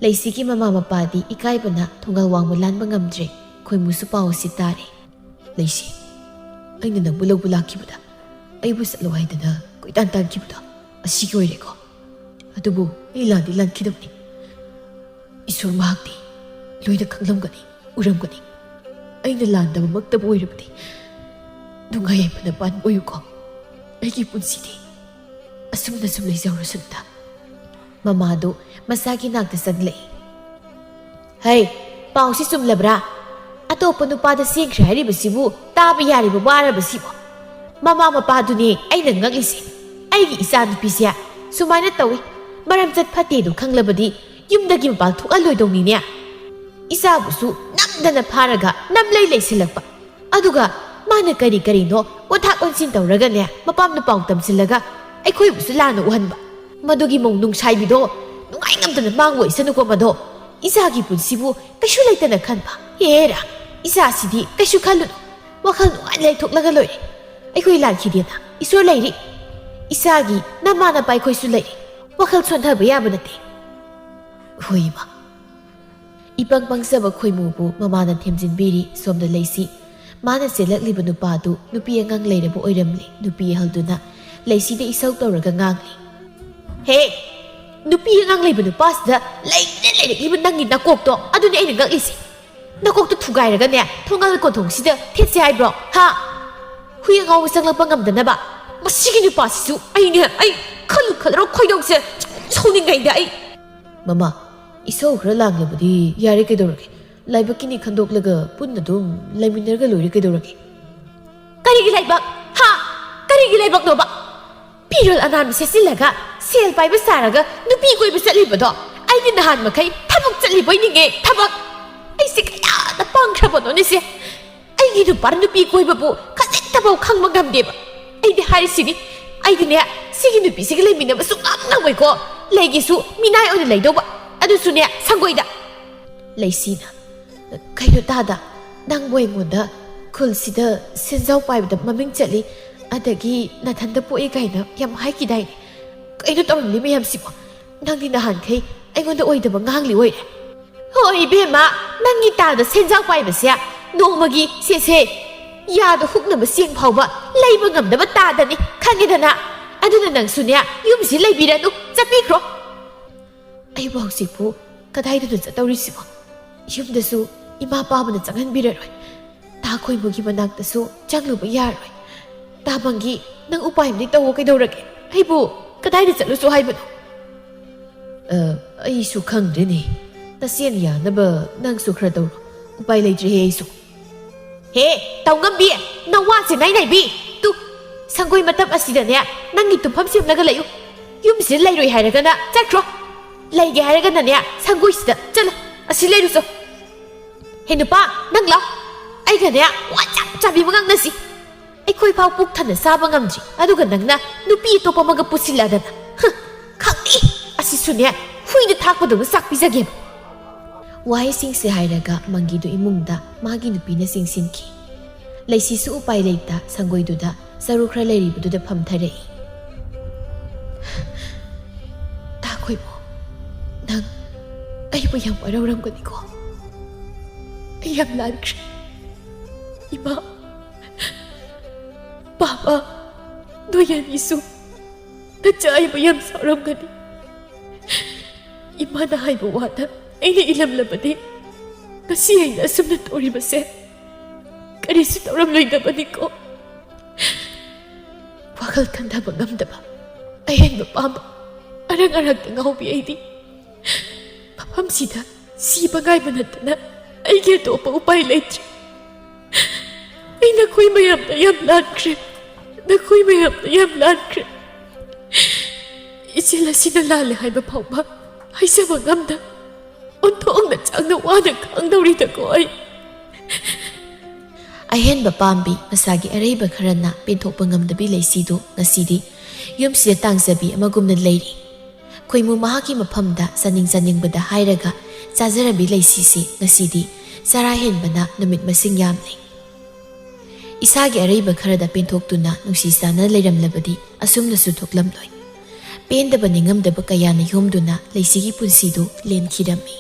A: ꯂꯩꯁꯤꯒꯤ ꯃꯃꯥ ꯃꯄꯥꯗꯤ ꯏꯀꯥꯏꯕꯅ ꯊꯣꯡꯒꯥꯜ ꯋꯥꯡꯕ ꯂꯥꯟꯕ ꯉꯝꯗ꯭ꯔꯦ ꯈꯣꯏꯃꯨꯁꯨ ꯄꯥꯎ ꯑꯁꯤ ꯇꯥꯔꯦ ꯂꯩꯁꯤ ꯑꯩꯅ ꯅꯪꯕꯨ ꯂꯧꯕ ꯂꯥꯛꯈꯤꯕꯗ ꯑꯩꯕꯨ ꯆꯠꯂꯣ ꯍꯥꯏꯗꯅ ꯀꯣꯏꯇꯥꯟ ꯇꯥꯟꯈꯤꯕꯗꯣ ꯑꯁꯤꯒꯤ ꯑꯣꯏꯔꯦꯀꯣ ꯑꯗꯨꯕꯨ ꯑꯩ ꯂꯥꯟꯗꯤ ꯂꯥꯟꯈꯤꯗꯕꯅꯤ ꯏꯁꯣꯔ ꯃꯍꯥꯛꯇꯤ ꯂꯣꯏꯅ ꯈꯪꯂꯝꯒꯅꯤ ꯎꯔꯝꯒꯅꯤ ꯑꯩꯅ ꯂꯥꯟꯗꯕꯃꯛꯇꯕꯨ ꯑꯣꯏꯔꯕꯗꯤ ꯅꯨꯡꯉꯥꯏ ꯌꯥꯏꯐꯅ ꯄꯥꯟꯕ ꯑꯣꯏꯌꯨꯀꯣ ꯑꯩꯒꯤ ꯄꯨꯟꯁꯤꯗꯤ ꯑꯁꯨꯝꯅ ꯁꯨꯝ ꯂꯩꯖꯍꯧꯔꯁꯅꯨꯗ ꯃꯃꯥꯗꯨ ꯃꯁꯥꯒꯤ ꯅꯥꯛꯇ ꯆꯪꯂꯛꯏ ꯍꯩ ꯄꯥꯎꯁꯤ ꯆꯨꯝꯂꯕ꯭ꯔꯥ ꯑꯇꯣꯞꯄ ꯅꯨꯄꯥꯗ ꯆꯦꯟꯈ꯭ꯔꯦ ꯍꯥꯏꯔꯤꯕꯁꯤꯕꯨ ꯇꯥꯕ ꯌꯥꯔꯤꯕ ꯋꯥꯔꯕꯁꯤꯕꯨ ꯃꯃꯥ ꯃꯄꯥꯗꯨꯅꯤ ꯑꯩꯅ ꯉꯛꯂꯤꯁꯦ ꯑꯩꯒꯤ ꯏꯆꯥ ꯅꯨꯄꯤꯁꯦ ꯁꯨꯃꯥꯏꯅ ꯇꯧꯏ ꯃꯔꯝꯆꯠ ꯐꯠꯇꯦꯗꯨ ꯈꯪꯂꯕꯗꯤ ꯌꯨꯝꯗꯒꯤ ꯃꯄꯥꯟ ꯊꯣꯛꯍꯜꯂꯣꯏꯗꯧꯅꯤꯅꯦ ꯏꯆꯥꯕꯨꯁꯨ ꯅꯝꯗꯅ ꯐꯥꯔꯒ ꯅꯝꯂꯩ ꯂꯩꯁꯤꯜꯂꯛꯄ ꯑꯗꯨꯒ ꯃꯥꯅ ꯀꯔꯤꯅꯣ ꯑꯣꯟꯊꯥꯛ ꯑꯣꯟꯁꯤꯟ ꯇꯧꯔꯒꯅꯦ ꯃꯄꯥꯝꯅ ꯄꯥꯎ ꯇꯝꯁꯤꯜꯂꯒ ꯑꯩꯈꯣꯏꯕꯨꯁꯨ ꯂꯥꯟꯅ ꯎꯍꯟꯕ ꯃꯗꯨꯒꯤ ꯃꯧ ꯅꯨꯡꯁꯥꯏꯕꯤꯗꯣ ꯅꯨꯡꯉꯥꯏ ꯉꯝꯗꯅ ꯃꯥꯡꯕ ꯑꯣꯏꯁꯅꯨꯀꯣ ꯃꯗꯣ ꯏꯆꯥꯒꯤ ꯄꯨꯟꯁꯤꯕꯨ ꯀꯩꯁꯨ ꯂꯩꯇꯅ ꯈꯟꯕ ꯍꯦꯔꯥ ꯏꯆꯥꯁꯤꯗꯤ ꯀꯩꯁꯨ ꯈꯜꯂꯨꯅꯨ ꯋꯥꯈꯜ ꯅꯨꯡꯉꯥꯏꯅ ꯂꯩꯊꯣꯛꯂꯒ ꯂꯣꯏꯔꯦ ꯑꯩꯈꯣꯏ ꯂꯥꯟꯈꯤꯗꯦꯅ ꯏꯁꯣꯔ ꯂꯩꯔꯤ ꯏꯆꯥꯒꯤ ꯅꯃꯥ ꯅꯄꯥ ꯑꯩꯈꯣꯏꯁꯨ ꯂꯩꯔꯤ ꯋꯥꯈꯜ ꯁꯣꯟꯊꯕ ꯌꯥꯕ ꯅꯠꯇꯦ ꯍꯣꯏ ꯏꯃꯥ ꯏꯄꯪ ꯄꯪꯖꯕ ꯈꯣꯏꯃꯨꯕꯨ ꯃꯃꯥꯅ ꯊꯦꯝꯖꯤꯟꯕꯤꯔꯤ ꯁꯣꯝꯗ ꯂꯩꯁꯤ ꯃꯥꯅ ꯆꯦꯜꯂꯛꯂꯤꯕ ꯅꯨꯄꯥꯗꯨ ꯅꯨꯄꯤ ꯑꯉꯥꯡ ꯂꯩꯔꯕ ꯑꯣꯏꯔꯝꯂꯤ ꯅꯨꯄꯤ ꯑꯍꯜꯗꯨꯅ ꯂꯩꯁꯤꯗ ꯏꯁꯧ ꯇꯧꯔꯒ ꯉꯥꯡꯂꯤ ꯍꯦ nupi ngang lay benu pas da lay liban nang nakokto aduni ai ngang isi nakokto thugai raga ne thongal ko thong sida thetse ai bro ha hui ngaw sangla pangam da na ba masigi ni pas su ai ne ai khalu khalro khoidong se soning gai da ai mama iso gra lang le budi yare ke dorage laiba kini khandok laga punna dum laiminar ga lori ke dorage kari gi laiba ha kari gi laiba no ba pirol anan se silaga sel pai basaraga nupi koi basali bado ai din han makai thabuk chali boi ninge thabak ai se kaya da pang khra bado ne se ai gi du par nupi koi babu khajit tabau khang magam de ba ai de hari sini ai di ne sigi nupi sigi lai mina basu ngam na bai ko lai gi su minai on lai do ba adu su ne sangoi da lai sina kai do ta da dang boi ngoda khul sida senjau pai da maming chali adagi nathanda poi gaina yam hai ki dai kaino torli me yam sibo nang ni nahan kai aingonda oi da bangang li oi hoi be ma nang ni ta da senjau pai ba sia nongmagi se ya da hukna ba sieng phau ba lai ba ngam da ba ta da ni khangi da na aduna nang su ne yum si lai bi ra nu chapi khro ai ba si pu kadai da cha tawri sibo yum da su ima pa ba na changan bi ra roi ta khoi mo gi banak da su changlu ba ya roi ta bangi nang upai ni taw kai do ra ke ai bu kadai da chalu su hai ba ai su khang de ni ta sien ya na ba nang su khra do upai lai tri he su he taw ngam bi na wa se nai nai bi tu sangoi matam asida ne nang ni tu pham sim laga layu yum se lai roi hai ra ga na cha khro lai ge hai ra ga na ne sangoi sida chala asi lai ru so he nu pa nang la ai ga ne wa cha bi mangang na si ai khoi phau puk than sa ba ngam ji adu ga nang na nupi to pa maga pusila da na khang ni asi su ne hui de thak pa do sak pi jage wai sing se hai ra ga mangi do imung da magi nupi na sing sin ki laisi su upai leita sangoi du da saru khra leri bu da pham thare ta khoi bo nang ai bu yam wa ram ga ni ko ai yam lan kre ima Papa, doyan isu, na chay ba yam saram gani? Ima na hay bawata, ay na ilam labadi. Kasi ay nasum na tori base. Kani su taram loy nabadi ko. Wakal kanda ba ngam daba. Ayan ba pama, arang-arang na ngaw bi ay di. Papam sida, si bagay manatana, ay geto pa upay letri. Ay nakoy mayam na yam lan krip. Nakoy mayam na yam lan krip. Isila sinalali hay mapaw ba? Ay sa magam na. Untoong na chang na wanag kang nawrita ko ay. Ayan ba pambi, masagi aray ba karan na pintok pangamdabi laysido nga sidi. Yung sila tangsabi amagum na layri. Koy mo mahaki mapamda saning-saning bada hayraga sazarabi laysisi nga sidi. Sarahin ba na namit masing yamling. Isagi arayba kharada pinthoktuna nungsisana leiramlabadi asumna su thoklamloi pendaba ningamdaba kayana yomduna leisigi punsidu lenkhirami